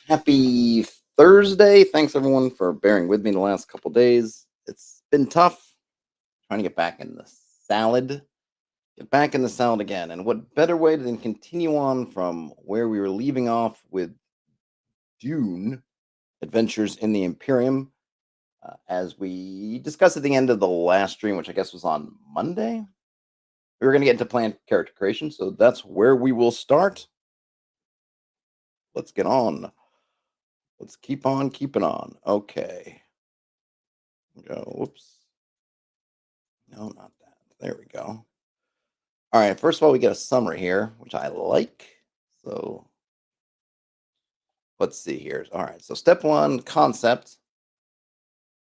Happy Thursday. Thanks everyone for bearing with me the last couple days. It's been tough trying to get back in the salad. Get back in the salad again. And what better way than continue on from where we were leaving off with Dune Adventures in the Imperium, as we discussed at the end of the last stream, which I guess was on Monday. We were going to get into planned character creation, so that's where we will start. Let's get on. Let's keep on keeping on. Okay. Go. Whoops. No, not that. There we go. All right. First of all, we get a summary here, which I like. So let's see here. All right. So step one, concept.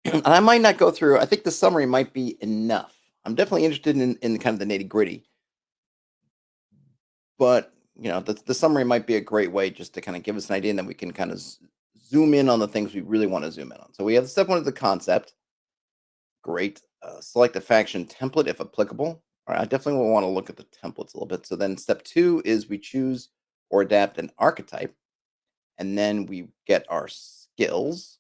And I might not go through. I think the summary might be enough. I'm definitely interested in kind of the nitty gritty. But, the summary might be a great way just to kind of give us an idea, and then we can kind of zoom in on the things we really want to zoom in on. So we have step one of the concept. Great. Select a faction template if applicable. All right, I definitely will want to look at the templates a little bit. So then step two is we choose or adapt an archetype. And then we get our skills.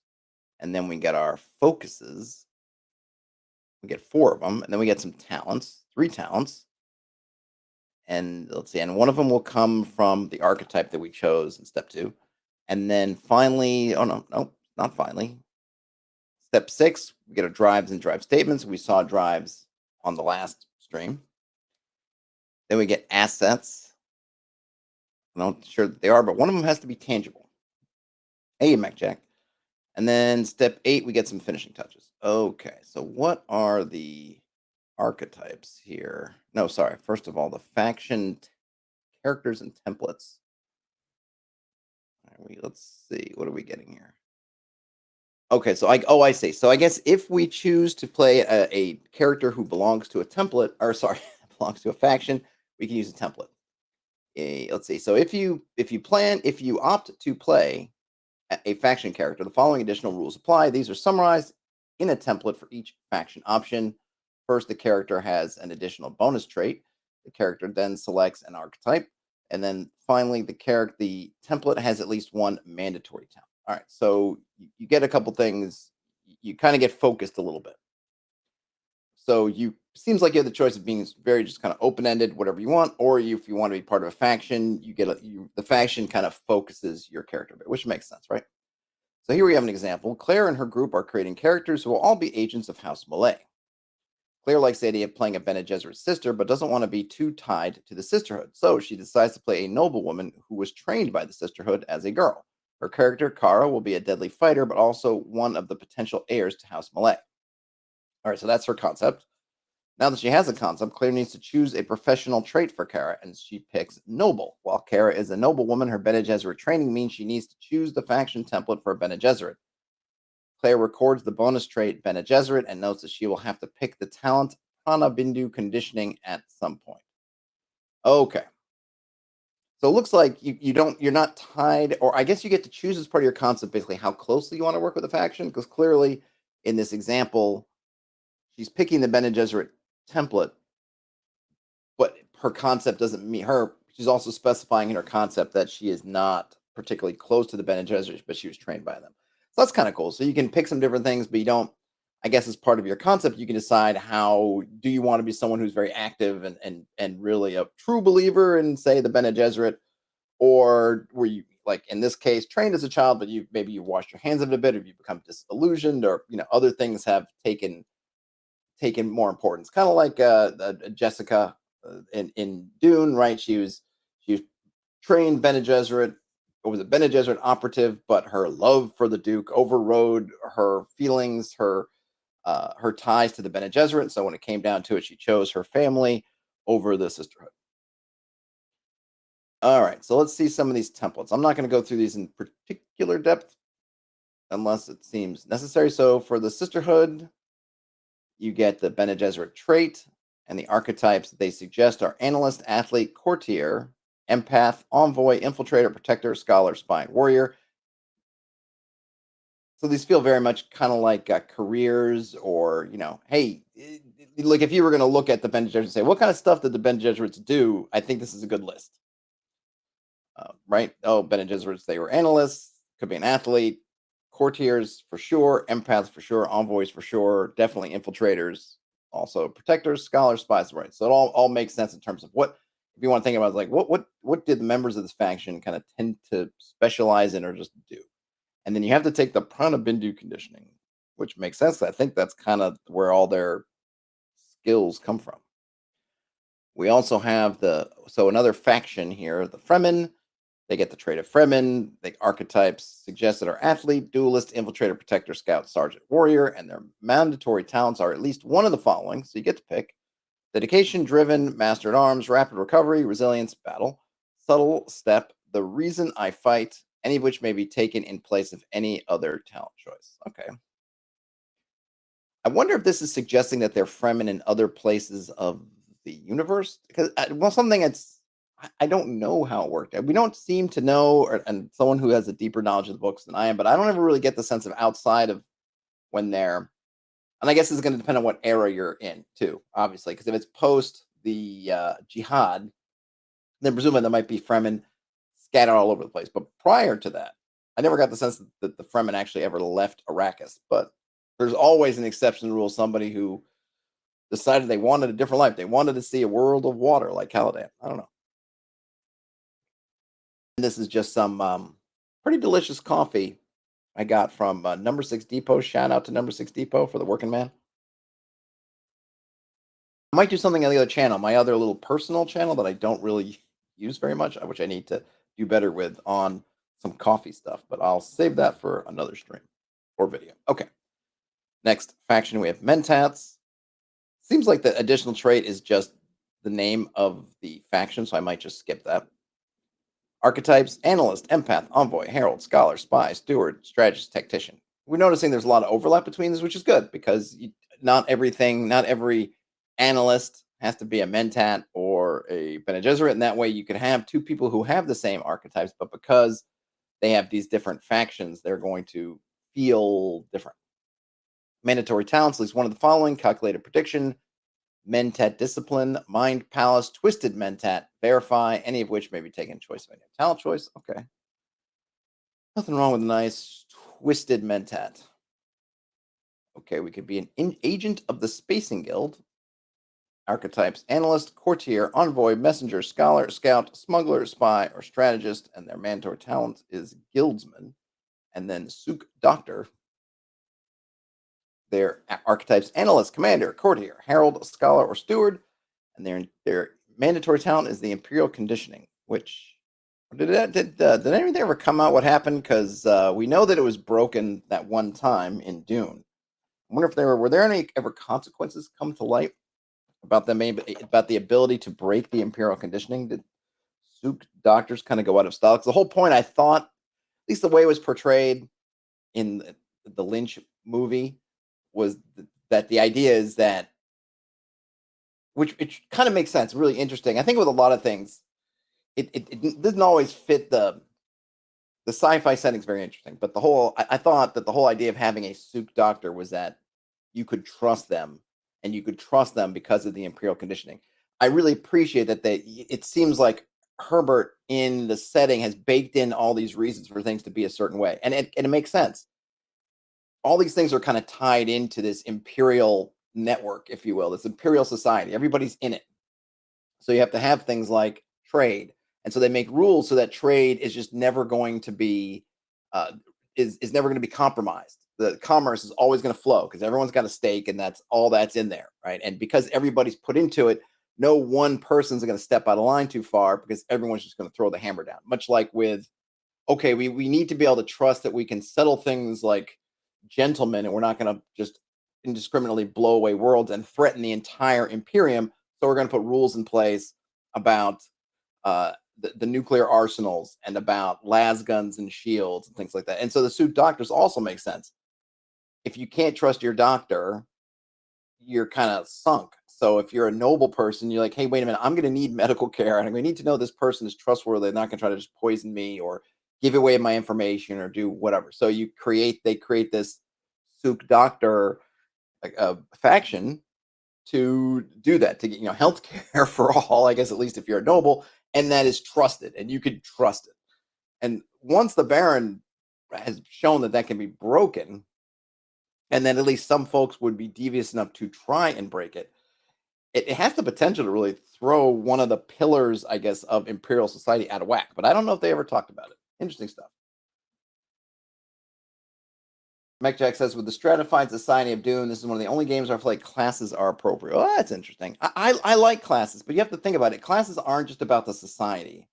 And then we get our focuses. We get 4 of them. And then we get some talents, 3 talents. And let's see, and one of them will come from the archetype that we chose in step 2. And then finally, not finally. Step 6, we get our drives and drive statements. We saw drives on the last stream. Then we get assets. I'm not sure that they are, but one of them has to be tangible. Hey, MacJack. And then step 8, we get some finishing touches. Okay, so what are the archetypes here? No, sorry. First of all, the faction characters and templates. All right, let's see. What are we getting here? Okay, so I see. So I guess if we choose to play a character who belongs to a template, or sorry, belongs to a faction, we can use a template. Let's see. So if you opt to play a faction character, the following additional rules apply. These are summarized in a template for each faction option. First, the character has an additional bonus trait. The character then selects an archetype. And then finally, the template has at least one mandatory talent. All right, so you get a couple things. You kind of get focused a little bit. So seems like you have the choice of being very just kind of open-ended, whatever you want, or if you want to be part of a faction, the faction kind of focuses your character a bit, which makes sense, right? So here we have an example. Claire and her group are creating characters who will all be agents of House Malay. Claire likes the idea of playing a Bene Gesserit sister, but doesn't want to be too tied to the sisterhood. So she decides to play a noblewoman who was trained by the sisterhood as a girl. Her character, Kara, will be a deadly fighter, but also one of the potential heirs to House Malay. All right, so that's her concept. Now that she has a concept, Claire needs to choose a professional trait for Kara, and she picks noble. While Kara is a noblewoman, her Bene Gesserit training means she needs to choose the faction template for Bene Gesserit. Claire records the bonus trait Bene Gesserit and notes that she will have to pick the talent Prana Bindu conditioning at some point. Okay. So it looks like you're not tied, or I guess you get to choose as part of your concept basically how closely you want to work with a faction, because clearly in this example, she's picking the Bene Gesserit template, but her concept doesn't mean her. She's also specifying in her concept that she is not particularly close to the Bene Gesserit, but she was trained by them. So that's kind of cool. So you can pick some different things, but you don't, I guess as part of your concept, you can decide how do you want to be someone who's very active and really a true believer in, say, the Bene Gesserit, or were you, like in this case, trained as a child, but maybe you washed your hands of it a bit, or you become disillusioned, or other things have taken more importance. Kind of like Jessica in Dune, right? She was trained Bene Gesserit, or was a Bene Gesserit operative, but her love for the Duke overrode her feelings, her ties to the Bene Gesserit. So when it came down to it, she chose her family over the sisterhood. All right, so let's see some of these templates. I'm not going to go through these in particular depth unless it seems necessary. So for the sisterhood, you get the Bene Gesserit trait, and the archetypes they suggest are analyst, athlete, courtier, empath, envoy, infiltrator, protector, scholar, spy, and warrior. So these feel very much kind of like careers, or, hey, like if you were going to look at the Bene Gesserit and say, what kind of stuff did the Bene Gesserits do? I think this is a good list. Right? Oh, Bene Gesserits, they were analysts. Could be an athlete, courtiers for sure, empaths for sure, envoys for sure, definitely infiltrators, also protectors, scholars, spies, right? So it all makes sense in terms of what if you want to think about it, like what did the members of this faction kind of tend to specialize in or just do? And then you have to take the prana bindu conditioning, which makes sense. I think that's kind of where all their skills come from. We also have another faction here, the Fremen. They get the trait of Fremen. The archetypes suggested are athlete, duelist, infiltrator, protector, scout, sergeant, warrior, and their mandatory talents are at least one of the following. So you get to pick: dedication, driven, master at arms, rapid recovery, resilience, battle, subtle step, the reason I fight, any of which may be taken in place of any other talent choice. Okay. I wonder if this is suggesting that they're Fremen in other places of the universe. Because something I don't know how it worked. We don't seem to know, and someone who has a deeper knowledge of the books than I am, but I don't ever really get the sense of outside of when they're. And I guess it's going to depend on what era you're in too, obviously. Because if it's post the jihad, then presumably there might be Fremen scattered all over the place. But prior to that, I never got the sense that the Fremen actually ever left Arrakis. But there's always an exception to the rule. Somebody who decided they wanted a different life. They wanted to see a world of water like Caladan. I don't know. And this is just some pretty delicious coffee I got from Number 6 Depot. Shout out to Number 6 Depot for the working man. I might do something on the other channel, my other little personal channel that I don't really use very much, which I need to do better with on some coffee stuff, but I'll save that for another stream or video. Okay. Next faction, we have Mentats. Seems like the additional trait is just the name of the faction, so I might just skip that. Archetypes: analyst, empath, envoy, herald, scholar, spy, steward, strategist, tactician. We're noticing there's a lot of overlap between these, which is good because not every analyst has to be a Mentat or a Bene Gesserit, and that way you can have two people who have the same archetypes, but because they have these different factions, they're going to feel different. Mandatory talents, at least one of the following: calculated prediction, Mentat discipline, mind palace, twisted Mentat, verify, any of which may be taken choice of any talent choice. Okay. Nothing wrong with a nice twisted Mentat. Okay, we could be an agent of the Spacing Guild. Archetypes: analyst, courtier, envoy, messenger, scholar, scout, smuggler, spy, or strategist, and their mandatory talent is guildsman. And then Sook Doctor. Their archetypes: analyst, commander, courtier, herald, scholar, or steward, and their mandatory talent is the Imperial conditioning. Which did anything ever come out? What happened? Because we know that it was broken that one time in Dune. I wonder if were there any ever consequences come to light about them, maybe about the ability to break the Imperial conditioning? Did Sook Doctors kind of go out of style? Because the whole point, I thought, at least the way it was portrayed in the Lynch movie, was that the idea is that, which it kind of makes sense, really interesting. I think with a lot of things, it doesn't always fit the sci-fi setting is very interesting, but I thought that the whole idea of having a Sook Doctor was that you could trust them, and you could trust them because of the Imperial conditioning. I really appreciate that it seems like Herbert in the setting has baked in all these reasons for things to be a certain way, and it makes sense. All these things are kind of tied into this imperial network, if you will, this imperial society. Everybody's in it. So you have to have things like trade. And so they make rules so that trade is just never going to be is never going to be compromised. The commerce is always going to flow because everyone's got a stake, and that's all that's in there, right? And because everybody's put into it, no one person's going to step out of line too far because everyone's just going to throw the hammer down. Much like with, okay, we need to be able to trust that we can settle things like gentlemen, and we're not going to just indiscriminately blow away worlds and threaten the entire Imperium. So we're going to put rules in place about the nuclear arsenals and about las guns and shields and things like that. And so the Sook Doctors also make sense. If you can't trust your doctor, you're kind of sunk. So if you're a noble person, you're like, hey, wait a minute, I'm going to need medical care, and I'm going to need to know this person is trustworthy. They're not going to try to just poison me or give away my information or do whatever. So they create this Sook Doctor faction to do that, to get health care for all, I guess, at least if you're a noble, and that is trusted, and you could trust it. And once the Baron has shown that that can be broken, and then at least some folks would be devious enough to try and break it. It has the potential to really throw one of the pillars, I guess, of imperial society out of whack. But I don't know if they ever talked about it. Interesting stuff. MechJack says, with the stratified society of Dune, this is one of the only games where I feel like classes are appropriate. Oh, that's interesting. I like classes, but you have to think about it. Classes aren't just about the society.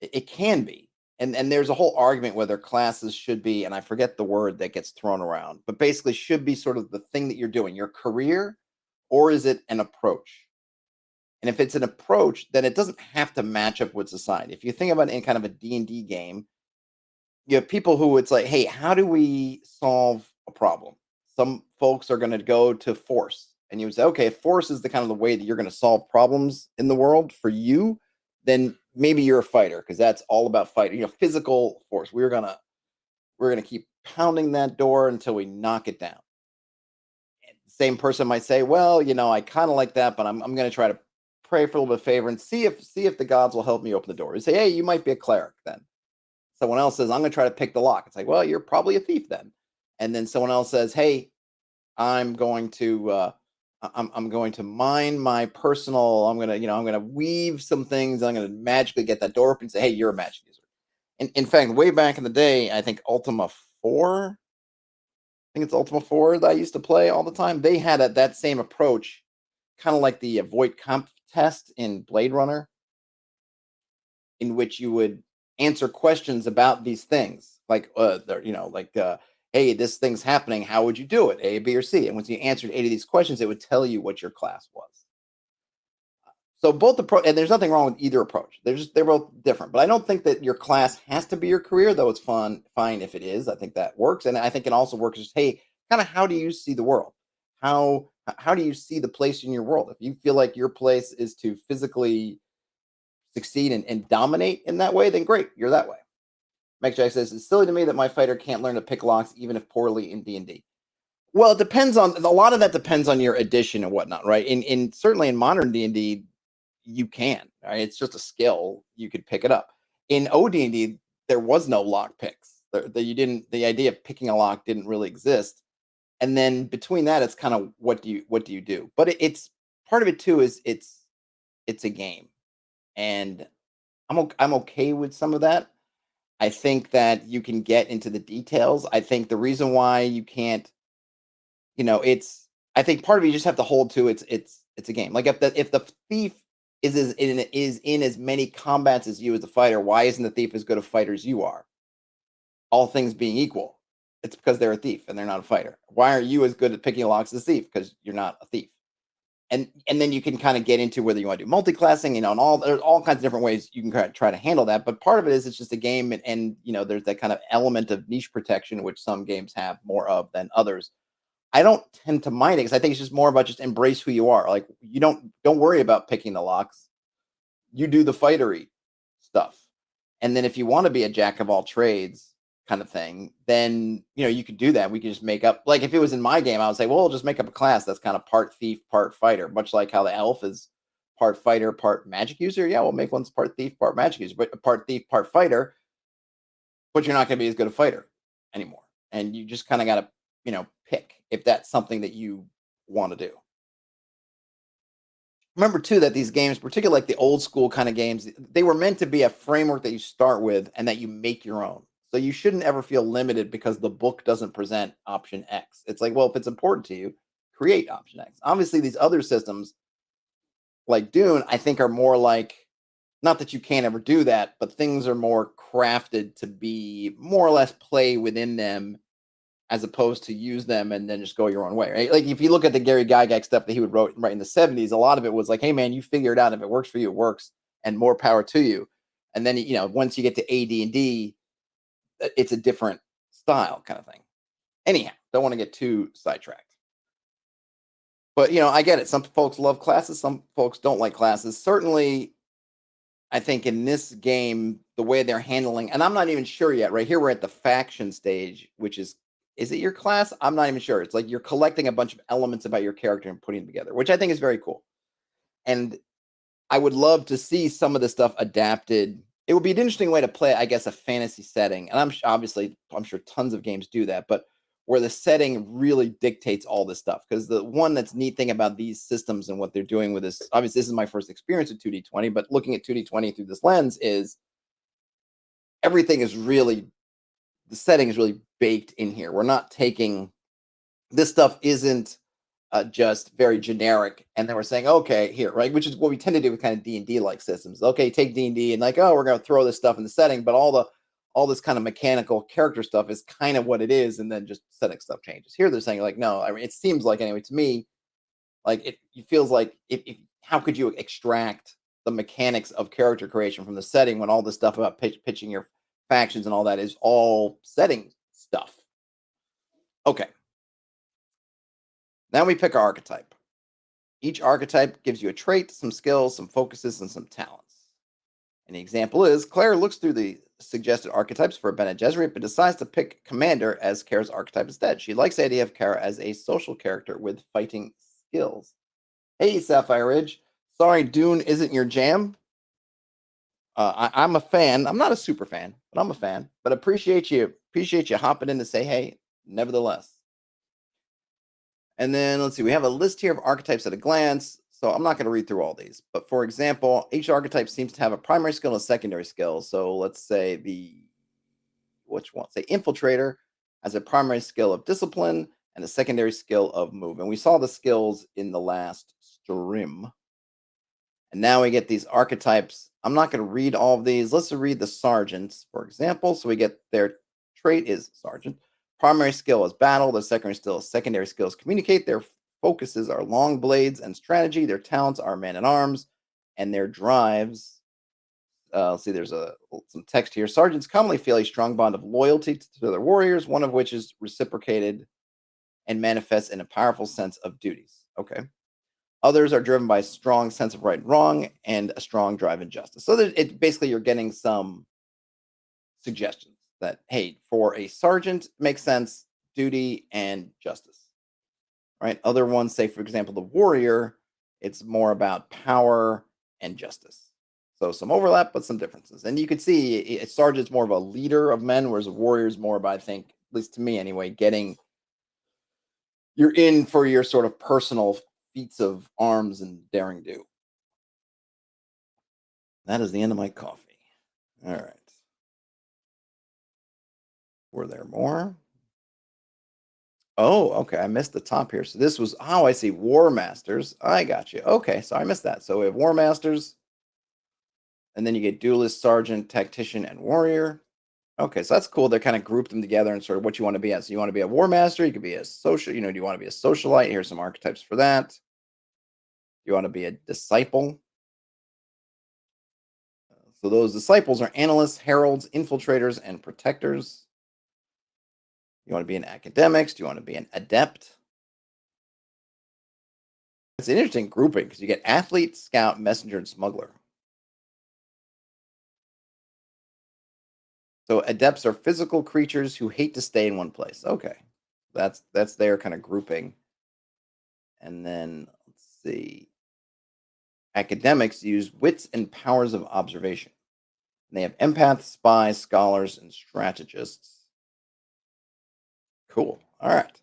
It can be. And there's a whole argument whether classes should be, and I forget the word that gets thrown around, but basically should be sort of the thing that you're doing, your career, or is it an approach? And if it's an approach, then it doesn't have to match up with society. If you think about it in kind of a D&D game, you have people who it's like, hey, how do we solve a problem? Some folks are going to go to force, and you would say, okay, if force is the kind of the way that you're going to solve problems in the world for you, then maybe you're a fighter because that's all about fighting. Physical force. We're gonna keep pounding that door until we knock it down. And the same person might say, well, I kind of like that, but I'm going to try to pray for a little bit of favor and see if the gods will help me open the door. You say, hey, you might be a cleric then. Someone else says, I'm going to try to pick the lock. It's like, well, you're probably a thief then. And then someone else says, hey, I'm going to I'm going to mine my personal. I'm gonna weave some things. I'm gonna magically get that door open and say, hey, you're a magic user. And in fact, way back in the day, I think Ultima 4. I think it's Ultima 4 that I used to play all the time. They had that same approach, kind of like the Voight Comp test in Blade Runner, in which you would answer questions about these things, like hey, this thing's happening. How would you do it? A, B, or C? And once you answered 8 of these questions, it would tell you what your class was. So both approach, and there's nothing wrong with either approach. They're both different. But I don't think that your class has to be your career, though it's fine if it is. I think that works, and I think it also works just, hey, kind of how do you see the world? How do you see the place in your world? If you feel like your place is to physically succeed and dominate in that way, then great, you're that way. Mike Jack says, it's silly to me that my fighter can't learn to pick locks even if poorly in D&D. Well, it depends on, a lot of that depends on your edition and whatnot, right? In certainly in modern D&D, you can, right? It's just a skill. You could pick it up. In OD&D, there was no lock picks. The idea of picking a lock didn't really exist. And then between that, it's kind of what do you do? But it's part of it too is it's a game. And I'm okay with some of that. I think that you can get into the details. I think the reason why you can't, I think part of it you just have to hold to it's a game. Like if the thief is in as many combats as you as a fighter, why isn't the thief as good a fighter as you are? All things being equal, it's because they're a thief and they're not a fighter. Why are you as good at picking locks as a thief? Because you're not a thief. And then you can kind of get into whether you want to do multi-classing, and there's all kinds of different ways you can try to handle that. But part of it is it's just a game, and there's that kind of element of niche protection, which some games have more of than others. I don't tend to mind it because I think it's just more about just embrace who you are. Like you don't worry about picking the locks. You do the fightery stuff. And then if you want to be a jack of all trades kind of thing, then you could do that. We could just make up, like if it was in my game, I would say, well, we'll just make up a class that's kind of part thief, part fighter, much like how the elf is part fighter, part magic user. Yeah, we'll make one's part thief, part magic user, but part thief, part fighter, but you're not going to be as good a fighter anymore. And you just kind of got to, pick if that's something that you want to do. Remember too that these games, particularly like the old school kind of games, they were meant to be a framework that you start with and that you make your own. So you shouldn't ever feel limited because the book doesn't present option X. It's like, well, if it's important to you, create option X. Obviously, these other systems like Dune, I think are more like, not that you can't ever do that, but things are more crafted to be more or less play within them as opposed to use them and then just go your own way, right? Like if you look at the Gary Gygax stuff that he would write in the 70s, a lot of it was like, hey man, you figure it out. If it works for you, it works, and more power to you. And then, once you get to AD&D, it's a different style kind of thing. Anyhow, don't want to get too sidetracked. But, I get it. Some folks love classes. Some folks don't like classes. Certainly, I think in this game, the way they're handling, and I'm not even sure yet, right here, we're at the faction stage, which is it your class? I'm not even sure. It's like you're collecting a bunch of elements about your character and putting them together, which I think is very cool. And I would love to see some of the stuff adapted It would be an interesting way to play, I guess, a fantasy setting, and I'm sure tons of games do that, but where the setting really dictates all this stuff. Because the one that's neat thing about these systems and what they're doing with this, obviously, this is my first experience with 2D20, but looking at 2D20 through this lens is everything is really the setting is really baked in here. We're not taking this stuff isn't just very generic, and then we're saying, okay, here, right, which is what we tend to do with kind of D&D like systems. Okay, take D&D and like, oh, we're going to throw this stuff in the setting, but all this kind of mechanical character stuff is kind of what it is, and then just setting stuff changes. Here they're saying like, no, I mean, it seems like anyway to me, like it feels like if how could you extract the mechanics of character creation from the setting when all this stuff about pitching your factions and all that is all setting stuff. Okay, now we pick our archetype. Each archetype gives you a trait, some skills, some focuses, and some talents. And the example is Claire looks through the suggested archetypes for Bene Gesserit, but decides to pick Commander as Kara's archetype instead. She likes the idea of Kara as a social character with fighting skills. Hey, Sapphire Ridge. Sorry, Dune isn't your jam. I'm a fan. I'm not a super fan, but I'm a fan. But appreciate you hopping in to say hey, nevertheless. And then let's see, we have a list here of archetypes at a glance. So I'm not going to read through all these. But for example, each archetype seems to have a primary skill and a secondary skill. So let's say which one? Say Infiltrator has a primary skill of discipline and a secondary skill of move. And we saw the skills in the last stream. And now we get these archetypes. I'm not going to read all of these. Let's read the sergeants, for example. So we get their trait is sergeant. Primary skill is battle. Their secondary skill is communicate. Their focuses are long blades and strategy. Their talents are man at arms, and their drives. Let's see, there's some text here. Sergeants commonly feel a strong bond of loyalty to their warriors, one of which is reciprocated and manifests in a powerful sense of duties. Okay. Others are driven by a strong sense of right and wrong and a strong drive in justice. So basically you're getting some suggestions that, hey, for a sergeant, makes sense, duty and justice, right? Other ones say, for example, the warrior, it's more about power and justice. So some overlap, but some differences. And you could see a sergeant's more of a leader of men, whereas a warrior is more about, I think, at least to me anyway, you're in for your sort of personal feats of arms and daring do. That is the end of my coffee. All right. Were there more? Oh, okay. I missed the top here. So this was, I see. War Masters. I got you. Okay. So I missed that. So we have War Masters. And then you get Duelist, Sergeant, Tactician, and Warrior. Okay. So that's cool. They kind of group them together and sort of what you want to be as. So you want to be a War Master. You could be a social, do you want to be a socialite? Here's some archetypes for that. You want to be a disciple. So those disciples are analysts, heralds, infiltrators, and protectors. You want to be an academics? Do you want to be an adept? It's an interesting grouping because you get athlete, scout, messenger, and smuggler. So adepts are physical creatures who hate to stay in one place. Okay, that's their kind of grouping. And then let's see. Academics use wits and powers of observation. And they have empaths, spies, scholars, and strategists. Cool. All right.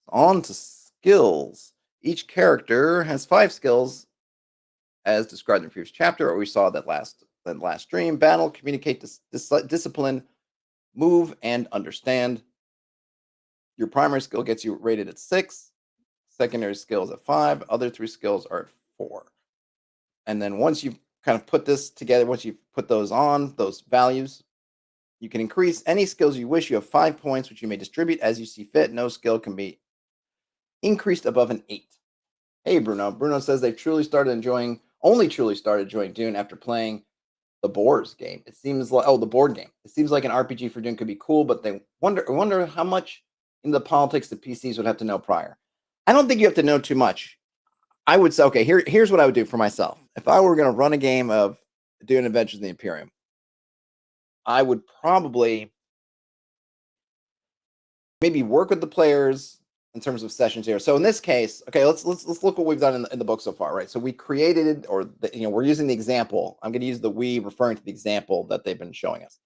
On to skills. Each character has 5 skills as described in the previous chapter, or we saw that last stream. Battle, communicate, discipline, move, and understand. Your primary skill gets you rated at 6. Secondary skills at 5. Other 3 skills are at 4. And then once you've kind of put this together, once you put those on, those values, you can increase any skills you wish. You have 5 points, which you may distribute as you see fit. No skill can be increased above an 8. Hey, Bruno. Bruno says they've only truly started enjoying Dune after playing the Boars game. It seems like, the board game. It seems like an RPG for Dune could be cool, but they wonder how much in the politics the PCs would have to know prior. I don't think you have to know too much. I would say, okay, here's what I would do for myself. If I were going to run a game of Dune Adventures in the Imperium, I would probably maybe work with the players in terms of sessions here. So in this case, okay, let's look what we've done in the book so far, right? So we created, or we're using the example. I'm going to use the we referring to the example that they've been showing us.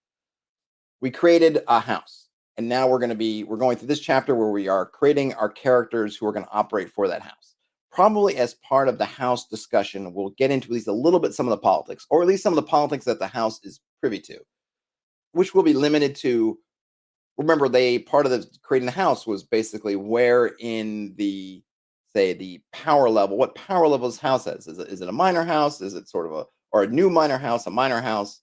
We created a house, and now we're going through this chapter where we are creating our characters who are going to operate for that house. Probably as part of the house discussion, we'll get into at least a little bit some of the politics, or at least some of the politics that the house is privy to, which will be limited to. Remember, part of the creating the house was basically where in the, say, the power level, what power level this house has. Is it a minor house? Is it sort of a new minor house, a minor house,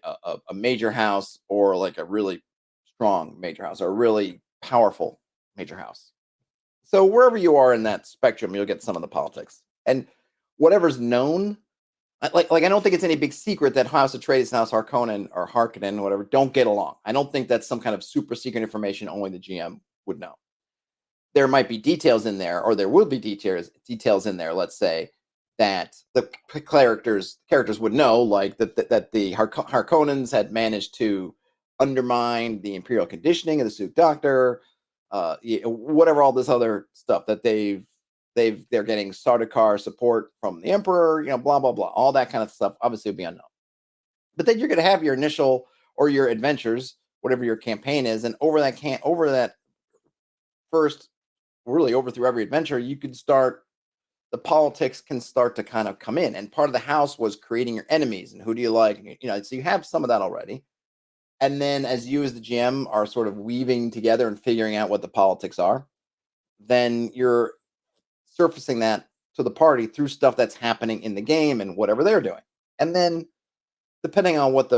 a major house, or like a really strong major house, or a really powerful major house? So wherever you are in that spectrum, you'll get some of the politics. And whatever's known, like I don't think it's any big secret that House Atreides and House Harkonnen or Harkonnen, whatever, don't get along. I don't think that's some kind of super secret information only the GM would know. There might be details in there, or there will be details in there, let's say, that the characters would know, like that the Harkonnens had managed to undermine the Imperial conditioning of the Suk Doctor, whatever, all this other stuff that they're getting Sardaukar support from the Emperor, blah blah blah, all that kind of stuff obviously would be unknown. But then you're going to have your initial or your adventures, whatever your campaign is, and over that first, really over through every adventure, the politics can start to kind of come in. And part of the house was creating your enemies and who do you like, so you have some of that already. And then as you as the GM are sort of weaving together and figuring out what the politics are, then you're surfacing that to the party through stuff that's happening in the game and whatever they're doing. And then depending on what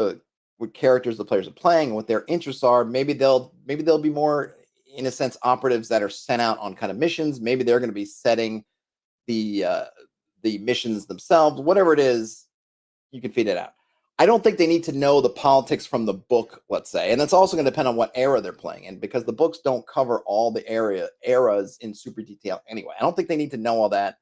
characters the players are playing and what their interests are, maybe they'll be more, in a sense, operatives that are sent out on kind of missions. Maybe they're going to be setting the missions themselves. Whatever it is, you can feed it out. I don't think they need to know the politics from the book, let's say. And that's also going to depend on what era they're playing in, because the books don't cover all the eras in super detail anyway. I don't think they need to know all that.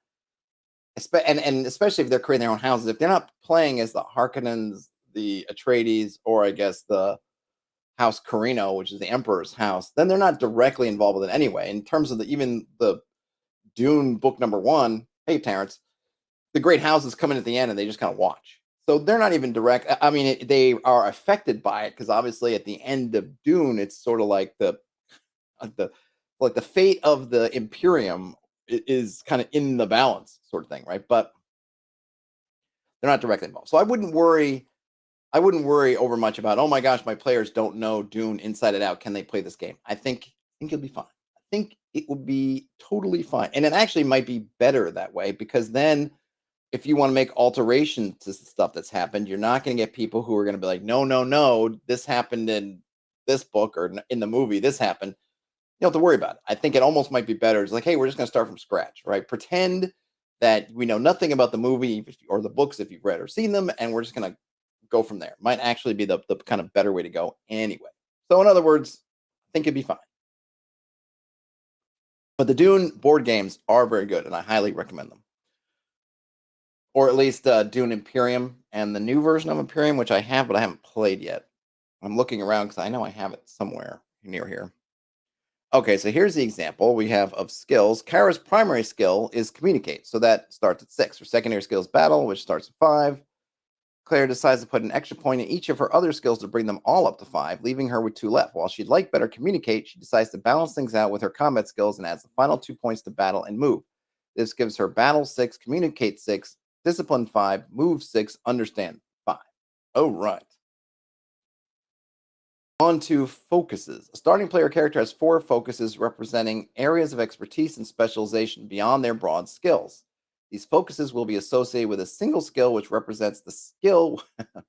And especially if they're creating their own houses. If they're not playing as the Harkonnens, the Atreides, or I guess the House Carino, which is the Emperor's house, then they're not directly involved with it anyway. In terms of even the Dune book number 1, hey, Terrence, the great houses come in at the end and they just kind of watch. So they're not even direct. I mean, they are affected by it because obviously at the end of Dune, it's sort of like the fate of the Imperium is kind of in the balance, sort of thing, right? But they're not directly involved. So I wouldn't worry over much about, oh my gosh, my players don't know Dune inside and out. Can they play this game? I think you'll be fine. I think it will be totally fine, and it actually might be better that way, because then, if you want to make alterations to stuff that's happened, you're not going to get people who are going to be like, no, this happened in this book, or in the movie, this happened. You don't have to worry about it. I think it almost might be better. It's like, hey, we're just going to start from scratch, right? Pretend that we know nothing about the movie or the books if you've read or seen them, and we're just going to go from there. Might actually be the kind of better way to go anyway. So in other words, I think it'd be fine. But the Dune board games are very good, and I highly recommend them. Or at least Dune Imperium and the new version of Imperium, which I have, but I haven't played yet. I'm looking around because I know I have it somewhere near here. Okay, so here's the example we have of skills. Kara's primary skill is communicate, so that starts at 6. Her secondary skill is battle, which starts at 5. Claire decides to put an extra point in each of her other skills to bring them all up to 5, leaving her with 2 left. While she'd like better communicate, she decides to balance things out with her combat skills and adds the final 2 points to battle and move. This gives her battle 6, communicate 6, discipline 5, move 6, understand 5. Oh, right. On to focuses. A starting player character has 4 focuses representing areas of expertise and specialization beyond their broad skills. These focuses will be associated with a single skill, which represents the skill,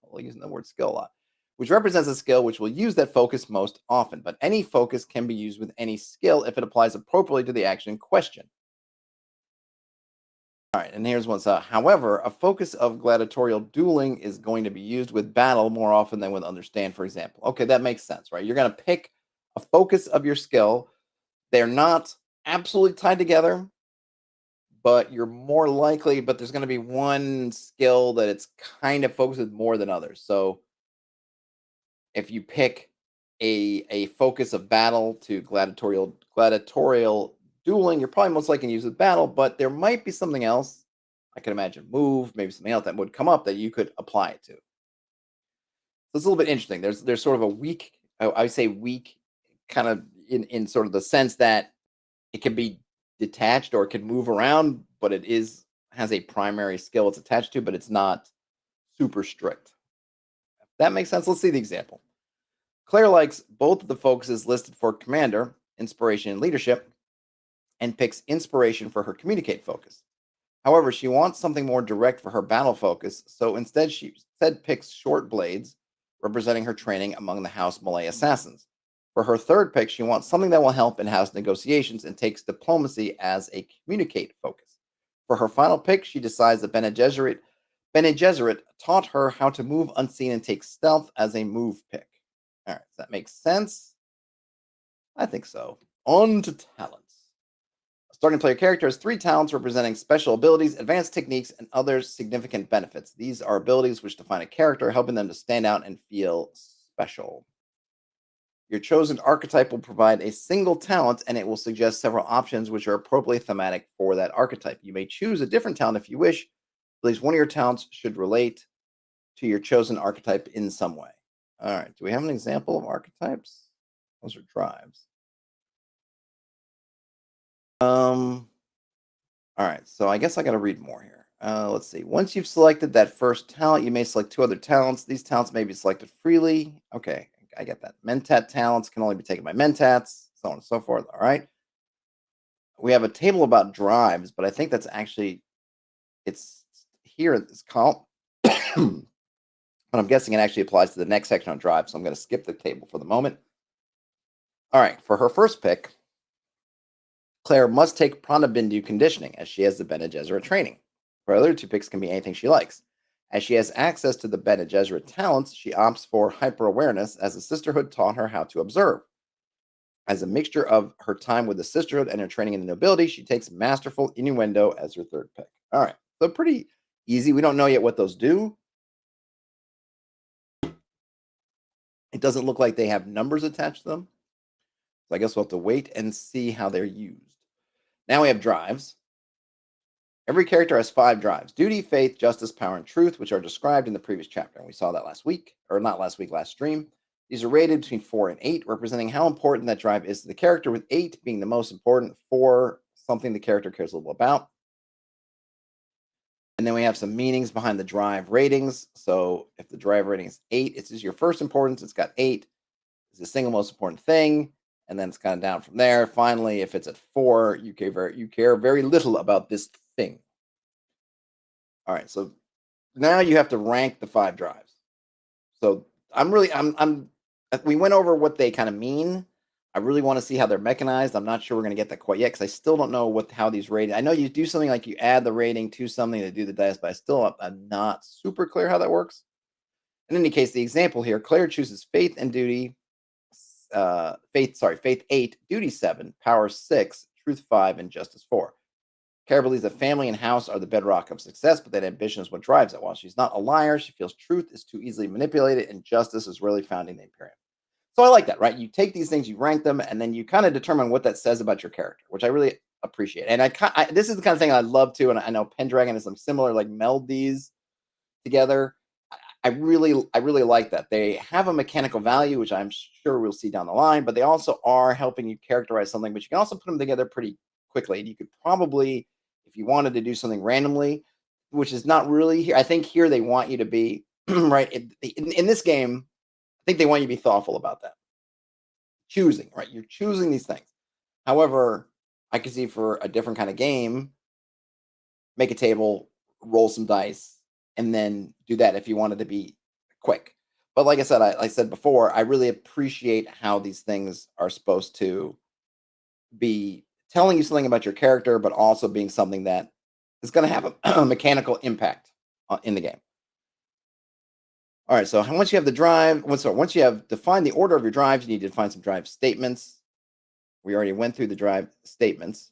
we're using the word skill a lot, which represents a skill which will use that focus most often. But any focus can be used with any skill if it applies appropriately to the action in question. All right, and here's one. However, a focus of gladiatorial dueling is going to be used with battle more often than with understand, for example. Okay, that makes sense, right? You're going to pick a focus of your skill. They're not absolutely tied together, but you're more likely, but there's going to be one skill that it's kind of focused more than others. So if you pick a focus of battle to gladiatorial dueling, you're probably most likely going to use with battle, but there might be something else. I can imagine move, maybe something else that would come up that you could apply it to. So it's a little bit interesting. There's sort of a weak, I would say weak, kind of in sort of the sense that it can be detached or it can move around, but has a primary skill it's attached to, but it's not super strict. That makes sense. Let's see the example. Claire likes both of the focuses listed for commander, inspiration and leadership, and picks inspiration for her communicate focus. However, she wants something more direct for her battle focus, so instead she picks short blades, representing her training among the House Malay assassins. For her third pick, she wants something that will help in house negotiations and takes diplomacy as a communicate focus. For her final pick, she decides that Bene Gesserit taught her how to move unseen and take stealth as a move pick. All right, does that make sense? I think so. On to talents. A starting player character has 3 talents representing special abilities, advanced techniques, and other significant benefits. These are abilities which define a character, helping them to stand out and feel special. Your chosen archetype will provide a single talent, and it will suggest several options which are appropriately thematic for that archetype. You may choose a different talent if you wish. At least one of your talents should relate to your chosen archetype in some way. All right. Do we have an example of archetypes? Those are drives. All right. So I guess I got to read more here. Let's see. Once you've selected that first talent, you may select 2 other talents. These talents may be selected freely. Okay. I get that. Mentat talents can only be taken by mentats, so on and so forth. All right. We have a table about drives, but I think that's actually, it's here in this column. But I'm guessing it actually applies to the next section on drive, so I'm going to skip the table for the moment. All right, for her first pick, Claire must take Pranabindu conditioning, as she has the Bene Gesserit training. Her other 2 picks can be anything she likes. As she has access to the Bene Gesserit talents, she opts for hyper-awareness, as the Sisterhood taught her how to observe. As a mixture of her time with the Sisterhood and her training in the nobility, she takes Masterful Innuendo as her third pick. All right, so pretty easy. We don't know yet what those do. It doesn't look like they have numbers attached to them. So I guess we'll have to wait and see how they're used. Now we have drives. Every character has 5 drives: duty, faith, justice, power, and truth, which are described in the previous chapter. And we saw that last week, or not last week, last stream. These are rated between 4 and 8, representing how important that drive is to the character, with 8 being the most important, 4 something the character cares a little about. And then we have some meanings behind the drive ratings. So if the drive rating is 8, it's your first importance. It's got 8. It's the single most important thing. And then it's kind of down from there. Finally, if it's at 4, you care very little about this thing. All right, so now you have to rank the 5 drives. So we went over what they kind of mean. I really want to see how they're mechanized. I'm not sure we're going to get that quite yet, because I still don't know how these rated. I know you do something like you add the rating to something to do the dice, but I'm not super clear how that works. In any case, the example here, Claire chooses faith and duty. Faith 8, duty 7, power 6, truth 5, and justice 4. Claire believes that family and house are the bedrock of success, but that ambition is what drives it. While she's not a liar, she feels truth is too easily manipulated, and justice is rarely found in the Imperium. So I like that, right? You take these things, you rank them, and then you kind of determine what that says about your character, which I really appreciate. And this is the kind of thing I love too, and I know Pendragon is some similar, like meld these together. I really like that. They have a mechanical value, which I'm sure we'll see down the line, but they also are helping you characterize something, but you can also put them together pretty quickly. And you could probably, if you wanted to do something randomly, which is not really here. I think here they want you to be, right, in this game, I think they want you to be thoughtful about that. Choosing, right? You're choosing these things. However, I can see for a different kind of game, make a table, roll some dice, and then do that if you wanted to be quick. But like I said, I said before, I really appreciate how these things are supposed to be telling you something about your character, but also being something that is going to have a mechanical impact in the game. All right, so once you have the drive, once you have defined the order of your drives, you need to define some drive statements. We already went through the drive statements,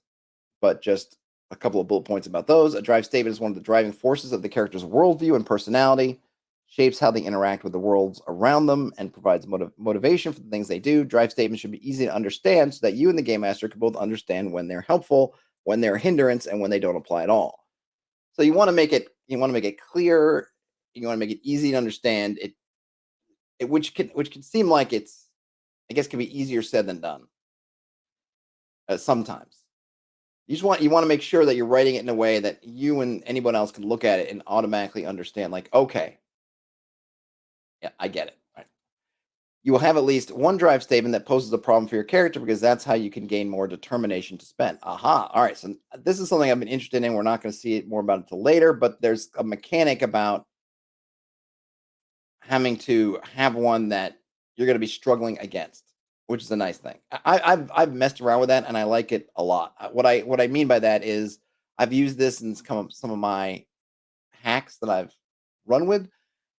but just a couple of bullet points about those. A drive statement is one of the driving forces of the character's worldview and personality. shapes how they interact with the worlds around them, and provides motivation for the things they do. Drive statements should be easy to understand so that you and the game master can both understand when they're helpful, when they're a hindrance, and when they don't apply at all. So you want to make it clear, you want to make it easy to understand it, which can seem like it's, I guess, can be easier said than done sometimes. You want to make sure that you're writing it in a way that you and anyone else can look at it and automatically understand, like, okay, yeah, I get it. Right. You will have at least one drive statement that poses a problem for your character, because that's how you can gain more determination to spend. Aha. All right. So this is something I've been interested in. We're not going to see it more about it until later, but there's a mechanic about having to have one that you're going to be struggling against, which is a nice thing. I've messed around with that and I like it a lot. What I mean by that is I've used this in some of my hacks that I've run with,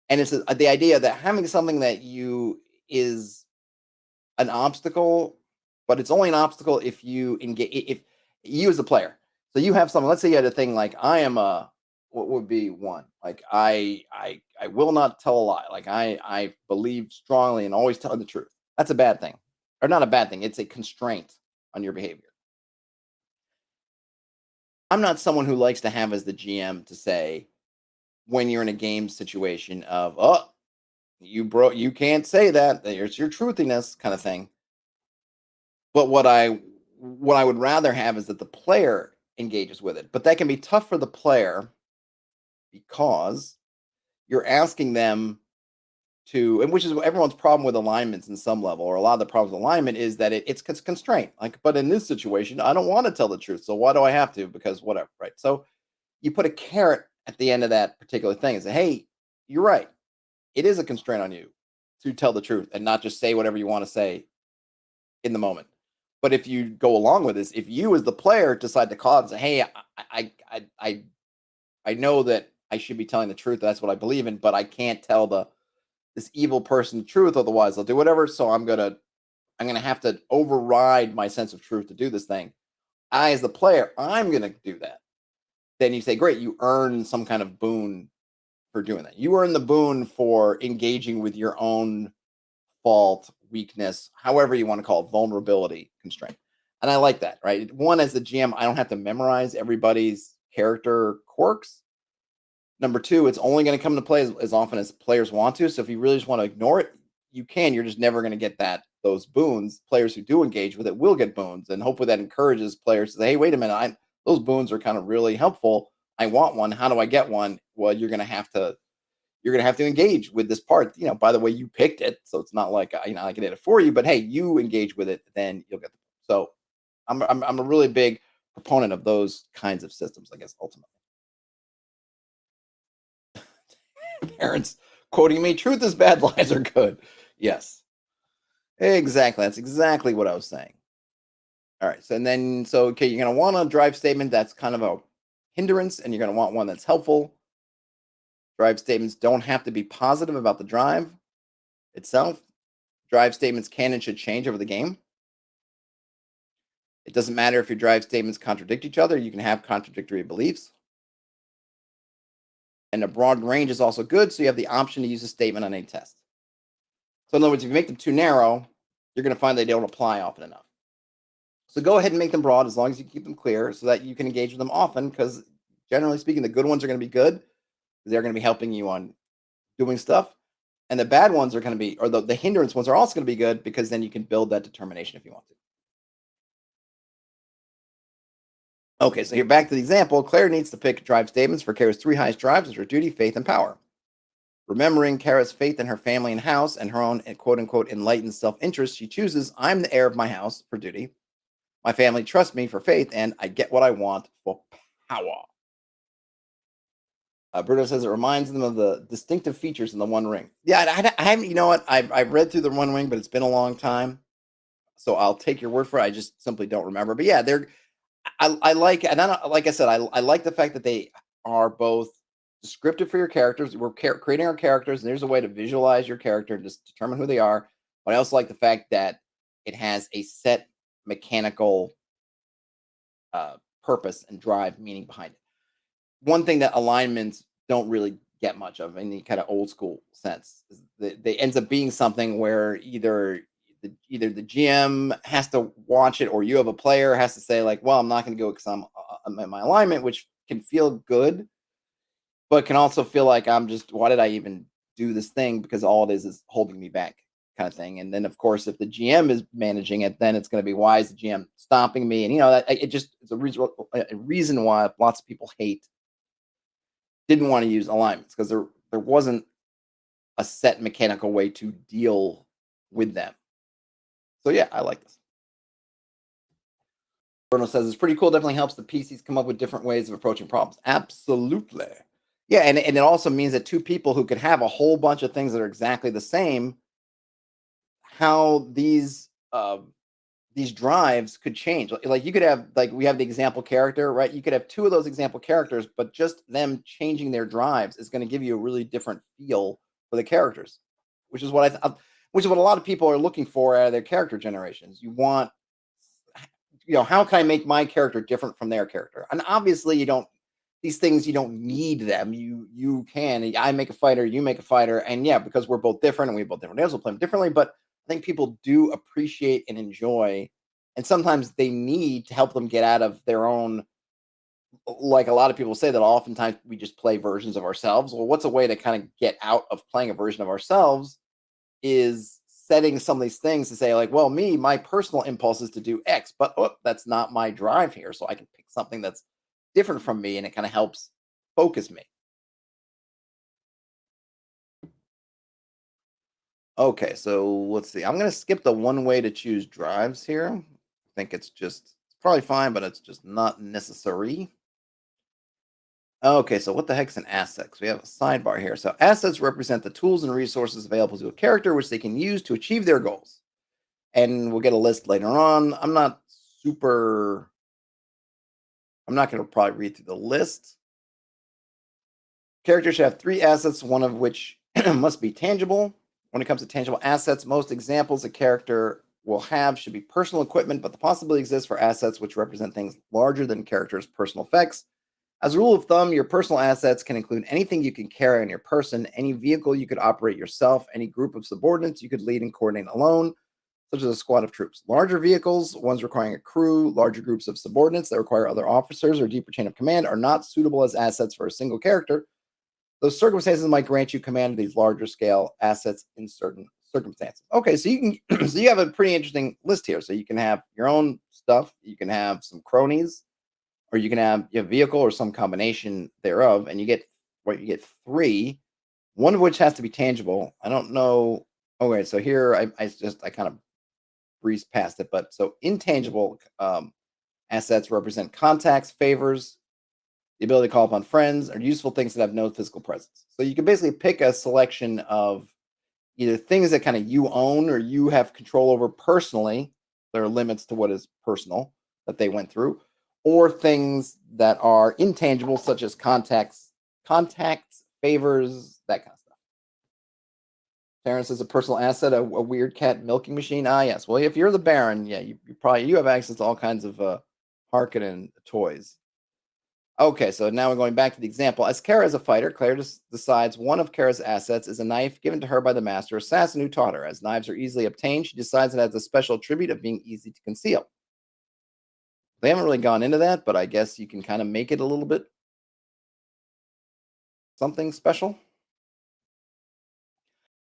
and it's the idea that having something that you is an obstacle, but it's only an obstacle if you engage, if you as a player. So you have something. Let's say you had a thing like, I am a, what would be one, like, I will not tell a lie. Like, I believe strongly and always tell the truth. That's a bad thing, or not a bad thing. It's a constraint on your behavior. I'm not someone who likes to have as the GM to say, when you're in a game situation of, oh, you can't say that. There's your truthiness kind of thing. But what I would rather have is that the player engages with it. But that can be tough for the player because you're asking them to, and which is everyone's problem with alignments in some level, or a lot of the problems with alignment is that it's constraint. Like, but in this situation, I don't want to tell the truth. So why do I have to? Because whatever, right? So you put a carrot at the end of that particular thing and say, hey, you're right. It is a constraint on you to tell the truth and not just say whatever you want to say in the moment. But if you go along with this, if you as the player decide to call out and say, "Hey, I know that I should be telling the truth. That's what I believe in, but I can't tell this evil person the truth, otherwise they'll do whatever. So I'm gonna have to override my sense of truth to do this thing. I, as the player, I'm gonna do that." Then you say, "Great, you earn some kind of boon for doing that. You earn the boon for engaging with your own fault, weakness, however you want to call it, vulnerability, constraint." And I like that, right? One, as the GM, I don't have to memorize everybody's character quirks. Number two, it's only going to come into play as often as players want to. So if you really just want to ignore it, you can. You're just never going to get those boons. Players who do engage with it will get boons, and hopefully that encourages players to say, "Hey, wait a minute, those boons are kind of really helpful. I want one. How do I get one?" Well, you're going to have to engage with this part. By the way, you picked it, so it's not like I did it for you. But hey, you engage with it, then you'll get the. So, I'm a really big proponent of those kinds of systems. I guess ultimately, parents quoting me: "Truth is bad, lies are good." Yes, exactly. That's exactly what I was saying. All right. So okay, you're gonna want a drive statement that's kind of a hindrance, and you're gonna want one that's helpful. Drive statements don't have to be positive about the drive itself. Drive statements can and should change over the game. It doesn't matter if your drive statements contradict each other. You can have contradictory beliefs. And a broad range is also good, so you have the option to use a statement on a test. So in other words, if you make them too narrow, you're going to find they don't apply often enough. So go ahead and make them broad as long as you keep them clear so that you can engage with them often, because generally speaking, the good ones are going to be good. They're going to be helping you on doing stuff. And the bad ones are going to be, or the hindrance ones are also going to be good, because then you can build that determination if you want to. Okay, so here back to the example. Claire needs to pick drive statements for Kara's three highest drives, which are duty, faith, and power. Remembering Kara's faith in her family and house and her own quote unquote enlightened self interest, she chooses, "I'm the heir of my house" for duty. "My family trusts me" for faith, and "I get what I want" for power. Bruno says it reminds them of the distinctive features in the One Ring. Yeah, I haven't, you know what? I've read through the One Ring, but it's been a long time. So I'll take your word for it. I just simply don't remember. But yeah, I like, and like I said, I like the fact that they are both descriptive for your characters. We're creating our characters, and there's a way to visualize your character and just determine who they are. But I also like the fact that it has a set mechanical purpose and drive meaning behind it. One thing that alignments don't really get much of in the kind of old school sense. They ends up being something where either the GM has to watch it, or you have a player has to say like, well, I'm not going to go because I'm in my alignment, which can feel good, but can also feel like why did I even do this thing? Because all it is holding me back, kind of thing. And then, of course, if the GM is managing it, then it's going to be, why is the GM stopping me? And that it's a reason why lots of people didn't want to use alignments, because there wasn't a set mechanical way to deal with them. So yeah, I like this. Bruno says it's pretty cool. Definitely helps the PCs come up with different ways of approaching problems. Absolutely. Yeah, and it also means that two people who could have a whole bunch of things that are exactly the same, how these drives could change. Like you could have, like we have the example character, right? You could have two of those example characters, but just them changing their drives is going to give you a really different feel for the characters, which is what which is what a lot of people are looking for out of their character generations. You want, how can I make my character different from their character? And obviously, you don't need them. You can. I make a fighter, you make a fighter, and yeah, because we're both different and we both different nails, we'll play them differently. But I think people do appreciate and enjoy, and sometimes they need to help them get out of their own. Like a lot of people say that oftentimes we just play versions of ourselves. Well, what's a way to kind of get out of playing a version of ourselves? Is setting some of these things to say like, well, my personal impulse is to do X, but that's not my drive here. So I can pick something that's different from me, and it kind of helps focus me. Okay, so let's see. I'm going to skip the one way to choose drives here. I think it's probably fine, but it's just not necessary. Okay, so what the heck's an asset? We have a sidebar here. So assets represent the tools and resources available to a character which they can use to achieve their goals. And we'll get a list later on. I'm not going to probably read through the list. Characters should have 3 assets, one of which must be tangible. When it comes to tangible assets, most examples a character will have should be personal equipment, but the possibility exists for assets which represent things larger than characters' personal effects. As a rule of thumb, your personal assets can include anything you can carry on your person, any vehicle you could operate yourself, any group of subordinates you could lead and coordinate alone, such as a squad of troops. Larger vehicles, ones requiring a crew, larger groups of subordinates that require other officers or deeper chain of command, are not suitable as assets for a single character. Those circumstances might grant you command of these larger scale assets in certain circumstances. Okay, so you can so you have a pretty interesting list here. So you can have your own stuff, you can have some cronies, or you can have a vehicle or some combination thereof, and you get 3, one of which has to be tangible. I don't know. Okay, so here I kind of breezed past it, but so intangible assets represent contacts, favors, the ability to call upon friends, or useful things that have no physical presence. So you can basically pick a selection of either things that kind of you own or you have control over personally. There are limits to what is personal that they went through, or things that are intangible, such as contacts, favors, that kind of stuff. Terrence is a personal asset, a weird cat milking machine. Ah, yes. Well, if you're the Baron, yeah, you have access to all kinds of Harkonnen toys. Okay, so now we're going back to the example. As Kara is a fighter, Claire decides one of Kara's assets is a knife given to her by the master assassin who taught her. As knives are easily obtained, she decides it has a special attribute of being easy to conceal. They haven't really gone into that, but I guess you can kind of make it a little bit something special.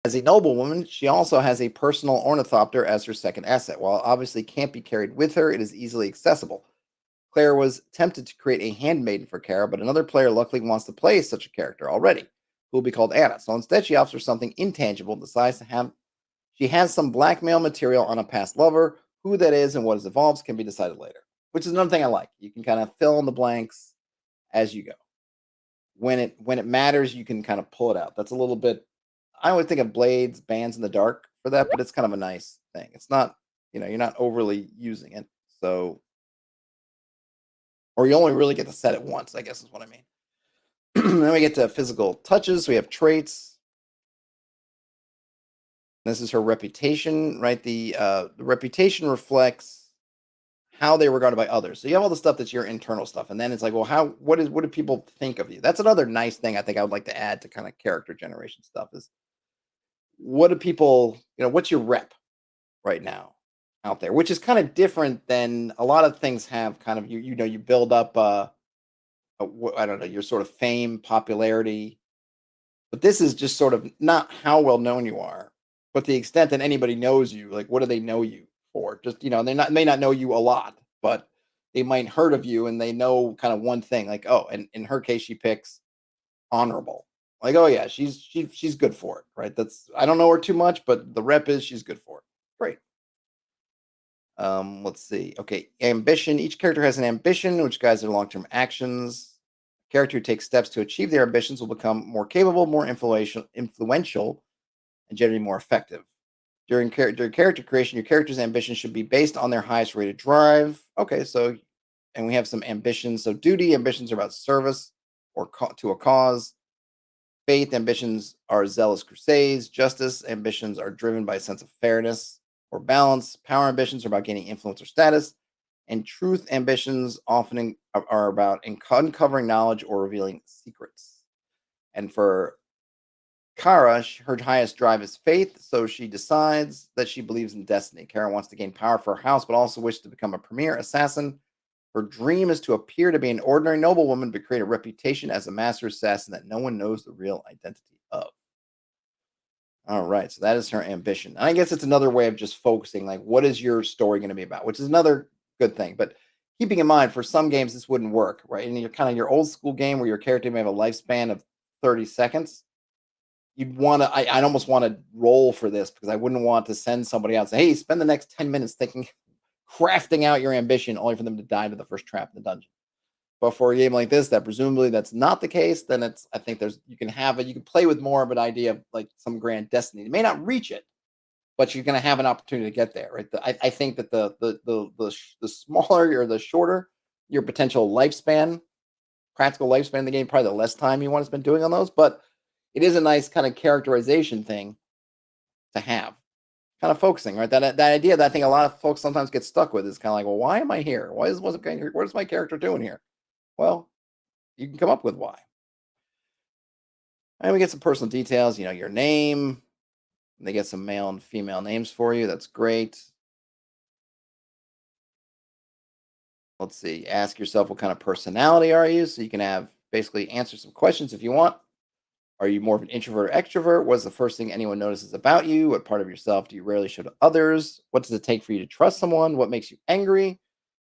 As a noblewoman, she also has a personal ornithopter as her second asset. While it obviously can't be carried with her, it is easily accessible. Claire was tempted to create a handmaiden for Kara, but another player luckily wants to play such a character already, who will be called Anna. So instead, she opts for something intangible, decides she has some blackmail material on a past lover. Who that is and what it involves can be decided later, which is another thing I like. You can kind of fill in the blanks as you go. When it matters, you can kind of pull it out. That's a little bit, I would think of Blades, Bands in the Dark for that, but it's kind of a nice thing. It's not, you're not overly using it. So, or you only really get to set it once, I guess is what I mean. Then we get to physical touches. We have traits. This is her reputation, right? The reputation reflects how they're regarded by others. So you have all the stuff that's your internal stuff, and then it's like, well, what do people think of you? That's another nice thing I think I would like to add to kind of character generation stuff is what do people, what's your rep right now out there, which is kind of different than a lot of things have kind of you build up I don't know, your sort of fame, popularity, but this is just sort of not how well known you are, but the extent that anybody knows you. Like, what do they know you for? Just they may not know you a lot, but they might heard of you and they know kind of one thing. Like, oh, and in her case, she picks honorable. Like, oh yeah, she's good for it, right? That's I don't know her too much, but the rep is she's good for it. Great. Let's see. Okay, ambition. Each character has an ambition, which guides their long-term actions. A character who takes steps to achieve their ambitions will become more capable, more influential, and generally more effective. During character creation, your character's ambition should be based on their highest rated drive. Okay, so and we have some ambitions. So duty ambitions are about service or to a cause. Faith ambitions are zealous crusades. Justice ambitions are driven by a sense of fairness or balance. Power ambitions are about gaining influence or status. And truth ambitions often are about uncovering knowledge or revealing secrets. And for Kara, her highest drive is faith, so she decides that she believes in destiny. Kara wants to gain power for her house, but also wishes to become a premier assassin. Her dream is to appear to be an ordinary noblewoman, but create a reputation as a master assassin that no one knows the real identity of. All right, so that is her ambition. And I guess it's another way of just focusing, like, what is your story going to be about, which is another good thing. But keeping in mind, for some games, this wouldn't work, right? And you're kind of your old school game where your character may have a lifespan of 30 seconds. You'd want to, I'd almost want to roll for this because I wouldn't want to send somebody out and say, hey, spend the next 10 minutes thinking, crafting out your ambition only for them to die to the first trap in the dungeon. But for a game like this, that presumably that's not the case, then I think you can play with more of an idea of like some grand destiny. You may not reach it, but you're going to have an opportunity to get there, right? I think that the smaller or the shorter your potential lifespan, practical lifespan in the game, probably the less time you want to spend doing on those. But it is a nice kind of characterization thing to have, kind of focusing, right? That idea that I think a lot of folks sometimes get stuck with is kind of like, well, why am I here? What is my character doing here? Well, you can come up with why. And we get some personal details, your name. They get some male and female names for you. That's great. Let's see. Ask yourself, what kind of personality are you? So you can have basically answer some questions if you want. Are you more of an introvert or extrovert? What's the first thing anyone notices about you? What part of yourself do you rarely show to others? What does it take for you to trust someone? What makes you angry?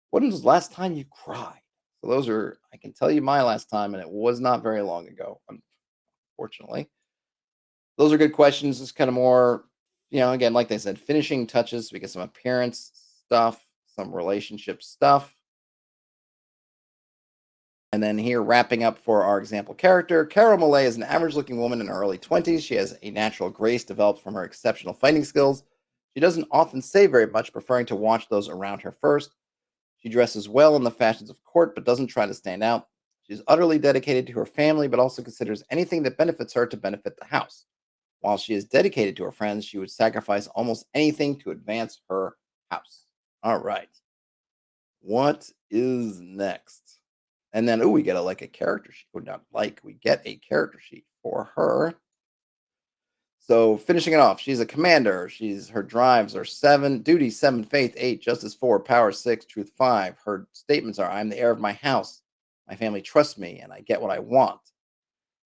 When was the last time you cried? So those are, I can tell you my last time, and it was not very long ago, unfortunately. Those are good questions. It's kind of more, again, like they said, finishing touches. We get some appearance stuff, some relationship stuff. And then here, wrapping up for our example character, Cara Malay is an average-looking woman in her early 20s. She has a natural grace developed from her exceptional fighting skills. She doesn't often say very much, preferring to watch those around her first. She dresses well in the fashions of court, but doesn't try to stand out. She's utterly dedicated to her family, but also considers anything that benefits her to benefit the house. While she is dedicated to her friends, she would sacrifice almost anything to advance her house. All right. What is next? And then, we get a character sheet. We get a character sheet for her. So finishing it off, she's a commander. Her drives are 7, duty 7, faith 8, justice 4, power 6, truth 5. Her statements are, I'm the heir of my house. My family trusts me and I get what I want.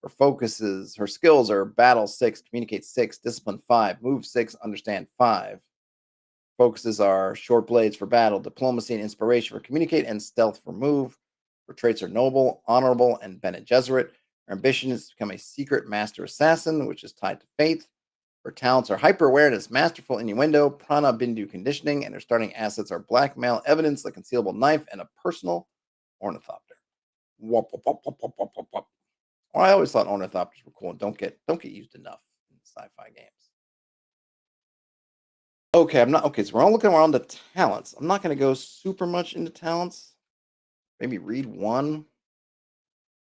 Her skills are battle 6, communicate 6, discipline 5, move 6, understand 5. Focuses are short blades for battle, diplomacy and inspiration for communicate, and stealth for move. Her traits are noble, honorable, and Bene Gesserit. Her ambition is to become a secret master assassin, which is tied to faith. Her talents are hyper awareness, masterful innuendo, prana bindu conditioning, and her starting assets are blackmail, evidence, a concealable knife, and a personal ornithopter. Wop, wop, wop, wop, wop, wop, wop, wop. Well, I always thought ornithopters were cool and don't get used enough in sci-fi games. Okay, so we're all looking around the talents. I'm not going to go super much into talents. Maybe read one.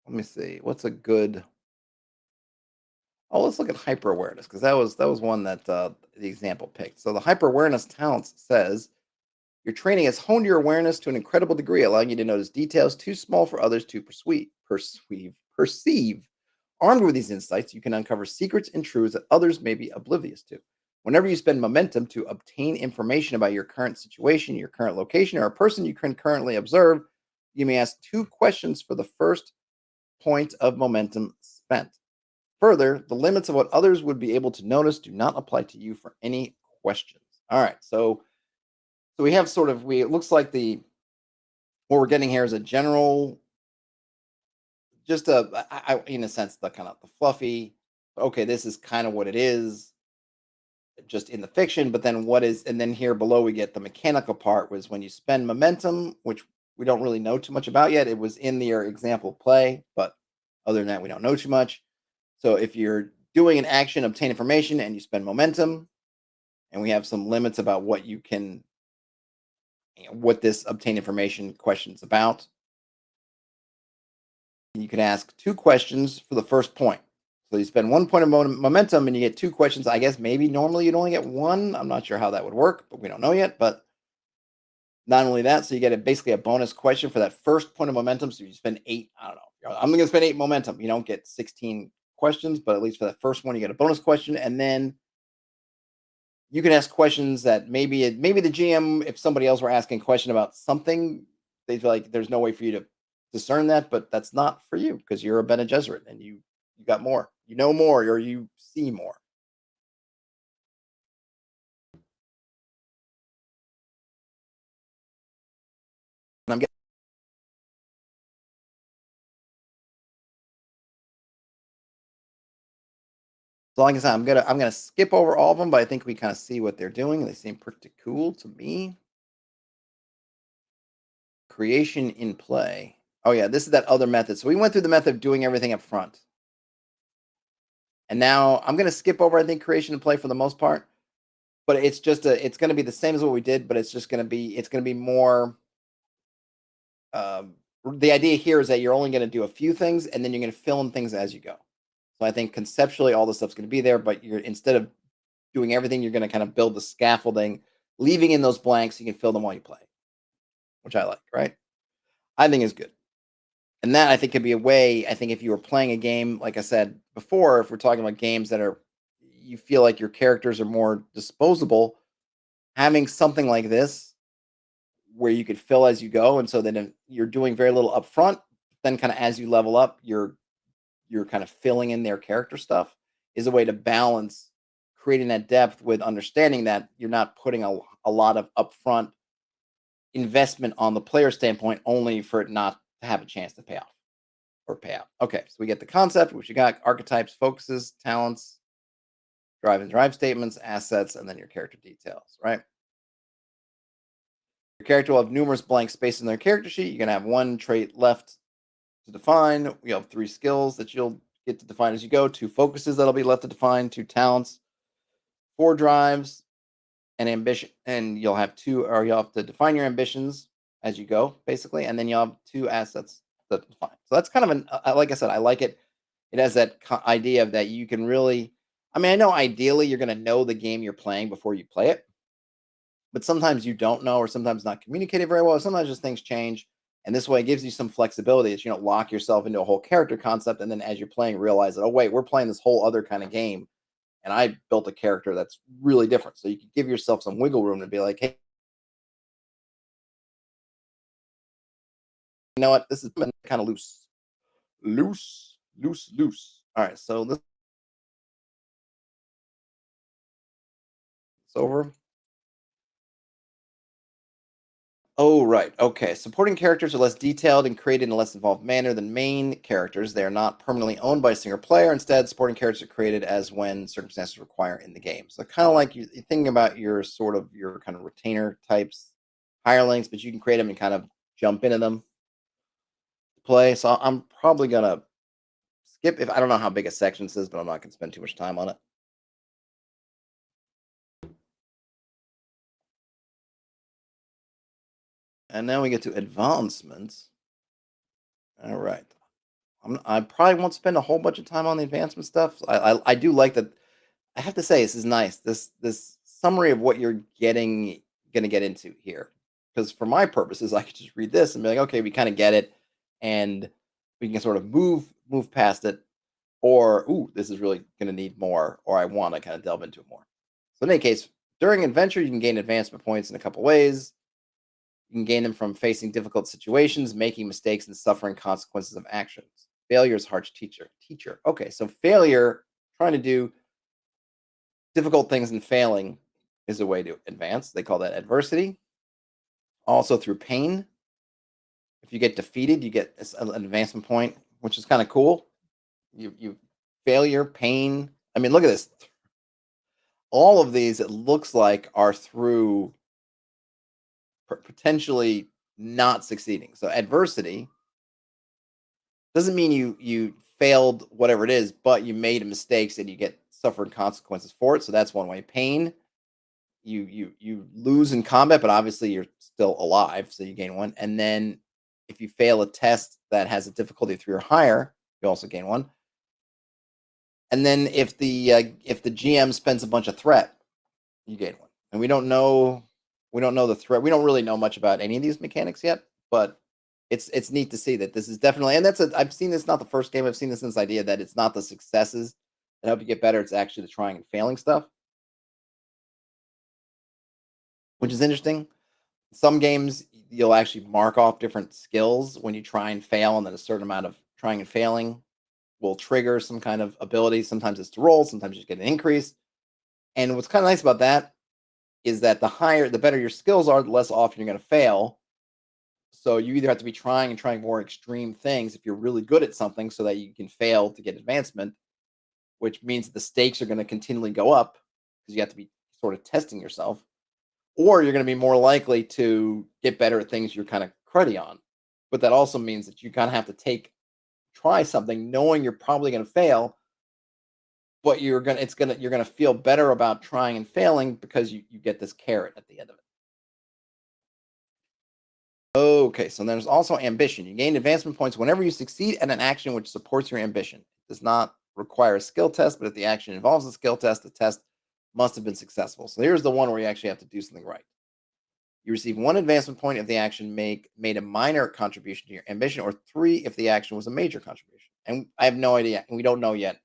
Let me see. What's a good? Oh, let's look at hyper awareness because that was one that the example picked. So the hyper awareness talents says Your training has honed your awareness to an incredible degree, allowing you to notice details too small for others to perceive. Armed with these insights, you can uncover secrets and truths that others may be oblivious to. Whenever you spend momentum to obtain information about your current situation, your current location, or a person you can currently observe, you may ask 2 questions for the first point of momentum spent. Further, the limits of what others would be able to notice do not apply to you for any questions. All right, so we have sort of we it looks like the what we're getting here is a general, just in a sense, the kind of the fluffy. Okay, this is kind of what it is, just in the fiction. But then what is, and then here below we get the mechanical part, was when you spend momentum, which we don't really know too much about yet. It was in your example play, but other than that, we don't know too much. So if you're doing an action, obtain information, and you spend momentum, and we have some limits about what you can, what this obtain information question is about. You can ask 2 questions for the first point. So you spend 1 point of momentum and you get 2 questions. I guess maybe normally you'd only get one. I'm not sure how that would work, but we don't know yet. But not only that, so you get basically a bonus question for that first point of momentum. So you spend 8, I don't know. I'm going to spend 8 momentum. You don't get 16 questions, but at least for that first one, you get a bonus question. And then you can ask questions that maybe the GM, if somebody else were asking a question about something, they feel like there's no way for you to discern that, but that's not for you because you're a Bene Gesserit and you got more, you know more, or you see more. And I'm getting, so like I said, I'm gonna skip over all of them, but I think we kind of see what they're doing. They seem pretty cool to me. Creation in play. Oh yeah, this is that other method. So we went through the method of doing everything up front. And now I'm going to skip over, I think, creation and play for the most part. But it's going to be the same as what we did, but it's going to be more. Um, the idea here is that you're only going to do a few things, and then you're going to fill in things as you go. So I think conceptually all the stuff's going to be there, but you're, instead of doing everything, you're going to kind of build the scaffolding, leaving in those blanks. You can fill them while you play, which I like. Right? I think is good. And that I think could be a way. I think if you were playing a game, like I said before, if we're talking about games that are, you feel like your characters are more disposable, having something like this where you could fill as you go, and so then if you're doing very little up front, then kind of as you level up, you're kind of filling in their character stuff, is a way to balance creating that depth with understanding that you're not putting a lot of upfront investment on the player standpoint only for it not to have a chance to pay off or pay out. Okay, so we get the concept, which you got archetypes, focuses, talents, drive and drive statements, assets, and then your character details, right? Your character will have numerous blank spaces in their character sheet. You're going to have 1 trait left to define. You have 3 skills that you'll get to define as you go, 2 focuses that'll be left to define, 2 talents, 4 drives, and ambition. And you'll have you'll have to define your ambitions as you go, basically, and then you'll have 2 assets that define. So that's kind of like I said, I like it. It has that idea of that you can really. I mean, I know ideally you're going to know the game you're playing before you play it, but sometimes you don't know, or sometimes not communicated very well. Or sometimes just things change, and this way it gives you some flexibility that you don't lock yourself into a whole character concept, and then as you're playing, realize that, oh wait, we're playing this whole other kind of game, and I built a character that's really different. So you can give yourself some wiggle room to be like, hey, you know what? This is kind of loose, loose, loose, loose. All right, so this is over. Oh, right. Okay. Supporting characters are less detailed and created in a less involved manner than main characters. They are not permanently owned by a single player. Instead, supporting characters are created as when circumstances require in the game. So kind of like you're thinking about your sort of your kind of retainer types, hirelings, but you can create them and kind of jump into them to play. So I'm probably gonna skip, if I don't know how big a section this is, but I'm not gonna spend too much time on it. And now we get to advancements. All right. I probably won't spend a whole bunch of time on the advancement stuff. I do like that. I have to say this is nice. This summary of what you're getting going to get into here. Because for my purposes, I could just read this and be like, okay, we kind of get it, and we can sort of move past it. Or, ooh, this is really going to need more, or I want to kind of delve into it more. So in any case, during adventure, you can gain advancement points in a couple ways. You can gain them from facing difficult situations, making mistakes, and suffering consequences of actions. Failure is harsh teacher. Okay, so failure, trying to do difficult things and failing, is a way to advance. They call that adversity. Also through pain. If you get defeated, you get an advancement point, which is kind of cool. You failure, pain. I mean, look at this. All of these, it looks like, are through potentially not succeeding. So adversity doesn't mean you failed whatever it is, but you made mistakes and you get suffered consequences for it. So that's one way. Pain, you lose in combat, but obviously you're still alive, so you gain one. And then if you fail a test that has a difficulty 3 or higher, you also gain one. And then if the GM spends a bunch of threat, you gain one. And we don't know the threat. We don't really know much about any of these mechanics yet, but it's neat to see that this is definitely, and I've seen this, not the first game. I've seen this idea that it's not the successes that help you get better. It's actually the trying and failing stuff, which is interesting. Some games you'll actually mark off different skills when you try and fail, and then a certain amount of trying and failing will trigger some kind of ability. Sometimes it's to roll, sometimes you get an increase. And what's kind of nice about that is that the better your skills are, the less often you're going to fail. So you either have to be trying more extreme things if you're really good at something so that you can fail to get advancement, which means the stakes are going to continually go up because you have to be sort of testing yourself. Or you're going to be more likely to get better at things you're kind of cruddy on. But that also means that you kind of have to try something knowing you're probably going to fail, but you're going to feel better about trying and failing because you get this carrot at the end of it. Okay, so there's also ambition. You gain advancement points whenever you succeed at an action which supports your ambition. It does not require a skill test, but if the action involves a skill test, the test must have been successful. So here's the one where you actually have to do something right. You receive 1 advancement point if the action made a minor contribution to your ambition, or 3 if the action was a major contribution. And I have no idea, and we don't know yet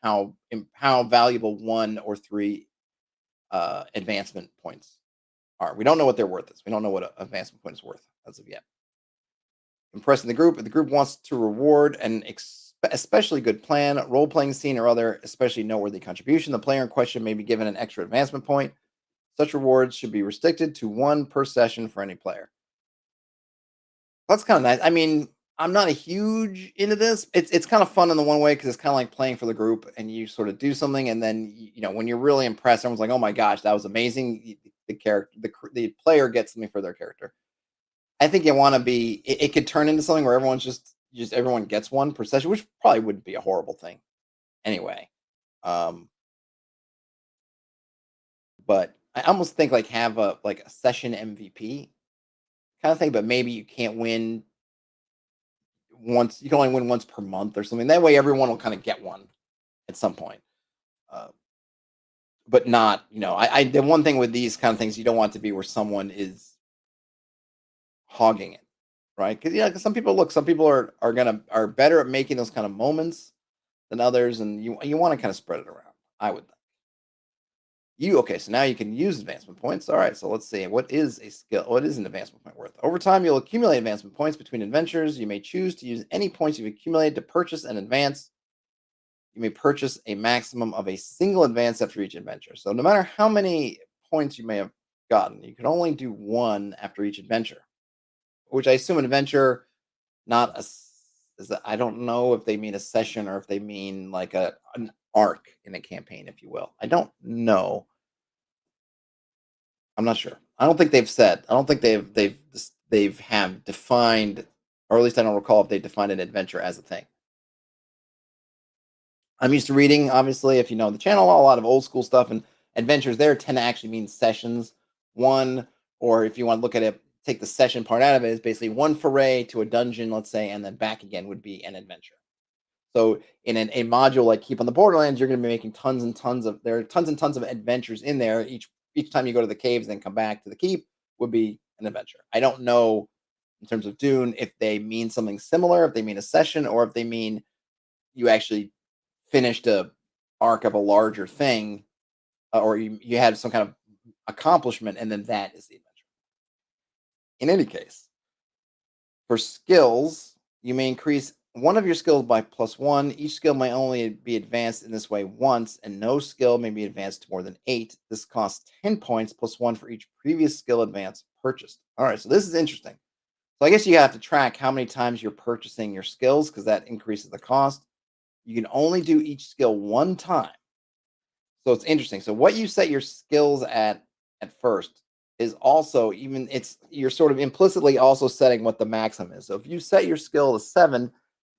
how valuable 1 or 3 advancement points are. We don't know what their worth is. We don't know what an advancement point is worth as of yet. Impressing the group. If the group wants to reward an especially good plan, role-playing scene, or other especially noteworthy contribution, the player in question may be given an extra advancement point. Such rewards should be restricted to 1 per session for any player. That's kind of nice. I mean, I'm not a huge into this. It's kind of fun in the one way because it's kind of like playing for the group, and you sort of do something, and then when you're really impressed, everyone's like, "Oh my gosh, that was amazing!" The player gets something for their character. I think you want to be. It could turn into something where everyone's just everyone gets 1 per session, which probably wouldn't be a horrible thing, anyway. But I almost think like have a session MVP kind of thing, but maybe you can't win once. You can only win once per month or something. That way, everyone will kind of get one at some point. But not, the one thing with these kind of things, you don't want to be where someone is hogging it, right? Because some people are better at making those kind of moments than others, and you want to kind of spread it around. I would think. Okay, so now you can use advancement points. All right, so let's see. What is a skill? What is an advancement point worth? Over time, you'll accumulate advancement points between adventures. You may choose to use any points you've accumulated to purchase an advance. You may purchase a maximum of a single advance after each adventure. So no matter how many points you may have gotten, you can only do 1 after each adventure, which I assume an adventure, not I don't know if they mean a session or if they mean like an arc in a campaign, if you will. I don't know. I'm not sure. I don't think they've said. I don't think they've have defined, or at least I don't recall if they defined an adventure as a thing. I'm used to reading, obviously, if you know the channel, a lot of old school stuff, and adventures there tend to actually mean sessions. 1, or if you want to look at it, take the session part out of it, is basically 1 foray to a dungeon, let's say, and then back again would be an adventure. So in a module like Keep on the Borderlands, you're going to be making tons and tons of adventures in there. Each time you go to the caves and then come back to the keep would be an adventure. I don't know in terms of Dune if they mean something similar, if they mean a session, or if they mean you actually finished a arc of a larger thing, or you had some kind of accomplishment, and then that is the adventure. In any case, for skills, you may increase one of your skills by +1. Each skill may only be advanced in this way once, and no skill may be advanced to more than 8. This costs 10 points +1 for each previous skill advance purchased. All right, so this is interesting. So I guess you have to track how many times you're purchasing your skills because that increases the cost. You can only do each skill one time. So it's interesting. So what you set your skills at first is also even it's you're sort of implicitly also setting what the maximum is. So if you set your skill to 7,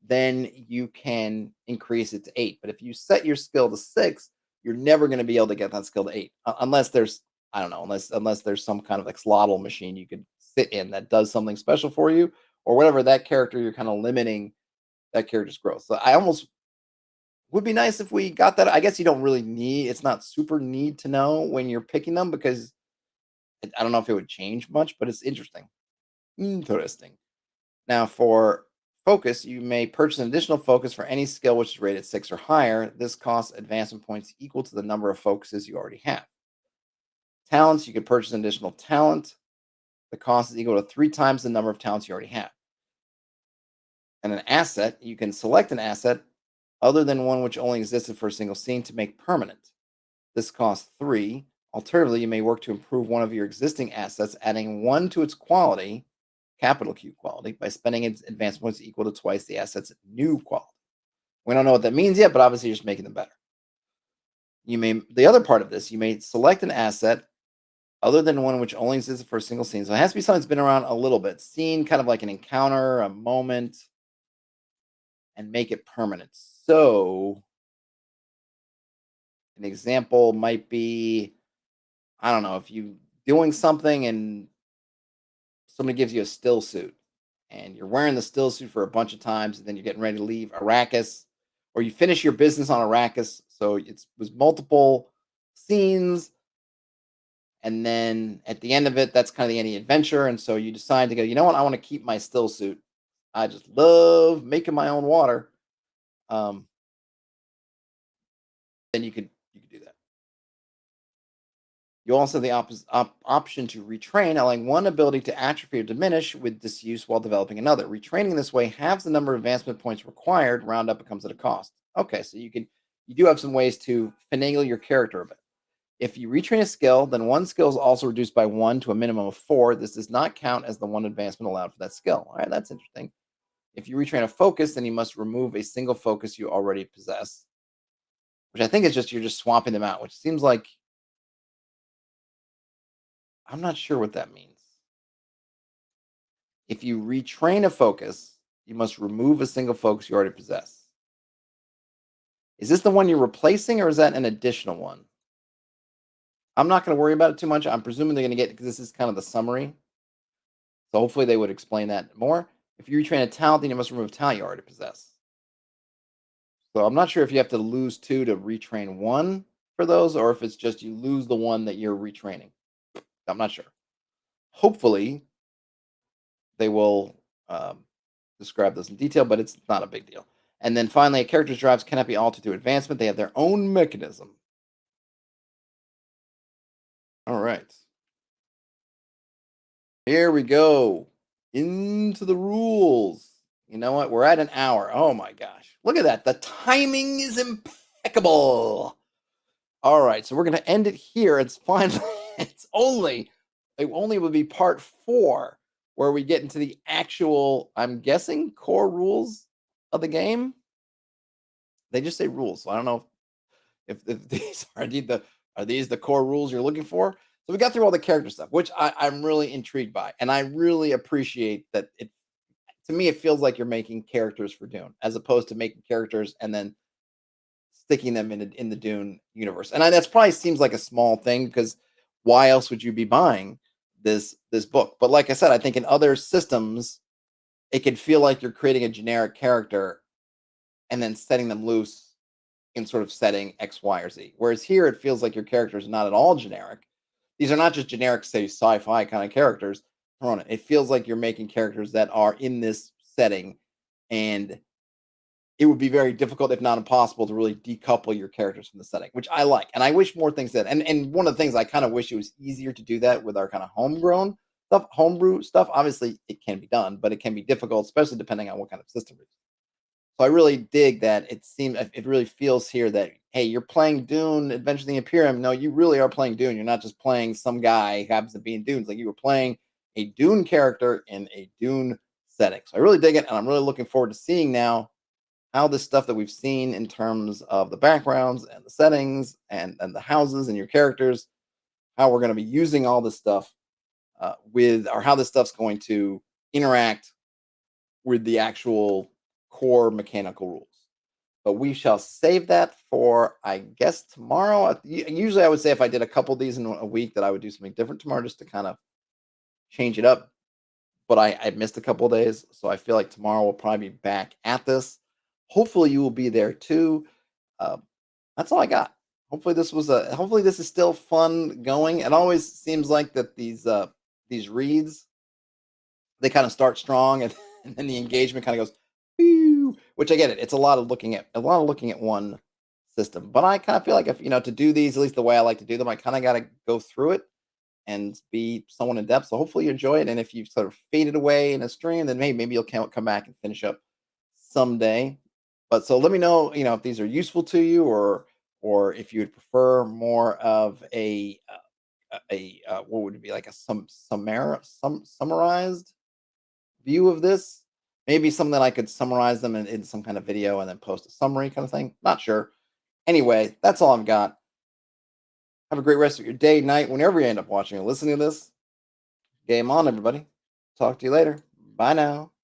then you can increase it to 8. But if you set your skill to 6, you're never going to be able to get that skill to 8 unless there's I don't know, unless there's some kind of axolotl machine you could sit in that does something special for you or whatever that character you're kind of limiting that character's growth. So I almost would be nice if we got that. I guess you don't really need it's not super need to know when you're picking them because I don't know if it would change much, but it's interesting. Interesting. Now, for focus, you may purchase an additional focus for any skill which is rated 6 or higher. This costs advancement points equal to the number of focuses you already have. Talents, you could purchase an additional talent. The cost is equal to 3 times the number of talents you already have. And an asset, you can select an asset other than one which only existed for a single scene to make permanent. This costs 3. Alternatively, you may work to improve one of your existing assets, adding 1 to its quality, capital Q quality, by spending its advancement points equal to twice the asset's new quality. We don't know what that means yet, but obviously you're just making them better. The other part of this, you may select an asset other than one which only exists for a single scene. So it has to be something that's been around a little bit. Scene, kind of like an encounter, a moment, and make it permanent. So an example might be, I don't know, if you doing something and somebody gives you a still suit and you're wearing the still suit for a bunch of times and then you're getting ready to leave Arrakis or you finish your business on Arrakis. So it was multiple scenes. And then at the end of it, that's kind of the end of the adventure. And so you decide to go, you know what? I want to keep my still suit. I just love making my own water. Um, then you could do that. You also have the option to retrain, allowing one ability to atrophy or diminish with disuse while developing another. Retraining this way halves the number of advancement points required. Round up, it comes at a cost. Okay, so you do have some ways to finagle your character a bit. If you retrain a skill, then one skill is also reduced by 1 to a minimum of 4. This does not count as the one advancement allowed for that skill. All right, that's interesting. If you retrain a focus, then you must remove a single focus you already possess, which I think is just you're just swapping them out, which seems like I'm not sure what that means. If you retrain a focus, you must remove a single focus you already possess. Is this the one you're replacing, or is that an additional one? I'm not going to worry about it too much. I'm presuming they're going to get because this is kind of the summary. So hopefully they would explain that more. If you retrain a talent, then you must remove a talent you already possess. So I'm not sure if you have to lose 2 to retrain 1 for those, or if it's just you lose the one that you're retraining. I'm not sure. Hopefully they will describe this in detail, but it's not a big deal. And then finally, a character's drives cannot be altered through advancement. They have their own mechanism. All right. Here we go. Into the rules. You know what? We're at an hour. Oh my gosh. Look at that. The timing is impeccable. All right. So we're going to end it here. It's finally, it only will be part 4 where we get into the actual, I'm guessing, core rules of the game. They just say rules. So I don't know if these are these the core rules you're looking for. So we got through all the character stuff, which I'm really intrigued by, and I really appreciate that. It to me it feels like you're making characters for Dune, as opposed to making characters and then sticking them in the Dune universe. And that's probably seems like a small thing because why else would you be buying this book? But like I said, I think in other systems, it can feel like you're creating a generic character and then setting them loose in sort of setting X, Y, or Z. Whereas here, it feels like your characters are not at all generic. These are not just generic, say, sci-fi kind of characters. Corona. It feels like you're making characters that are in this setting, and it would be very difficult, if not impossible, to really decouple your characters from the setting, which I like. And I wish more things did. And one of the things I kind of wish it was easier to do that with our kind of homegrown stuff, homebrew stuff. Obviously, it can be done, but it can be difficult, especially depending on what kind of system it is. So I really dig that it really feels here that hey, you're playing Dune, Adventure of the Imperium. No, you really are playing Dune. You're not just playing some guy who happens to be in Dune. It's like you were playing a Dune character in a Dune setting. So I really dig it, and I'm really looking forward to seeing now how this stuff that we've seen in terms of the backgrounds and the settings and the houses and your characters, how we're going to be using all this stuff with, or how this stuff's going to interact with the actual core mechanical rules. But we shall save that for, I guess, tomorrow. Usually, I would say if I did a couple of these in a week, that I would do something different tomorrow just to kind of change it up. But I missed a couple of days, so I feel like tomorrow we'll probably be back at this. Hopefully, you will be there too. Uh, that's all I got. Hopefully this is still fun going. It always seems like that these reads, they kind of start strong, and, and then the engagement kind of goes, "Pew," which I get it. It's a lot of looking at one system. But I kind of feel like if to do these, at least the way I like to do them, I kind of got to go through it and be somewhat in depth. So hopefully you enjoy it. And if you've sort of faded away in a stream, then maybe you'll come back and finish up someday. But so let me know, if these are useful to you, or if you would prefer more of a what would it be, like a summarized view of this. Maybe something that I could summarize them in some kind of video and then post a summary kind of thing. Not sure. Anyway, that's all I've got. Have a great rest of your day, night, whenever you end up watching or listening to this. Game on, everybody. Talk to you later. Bye now.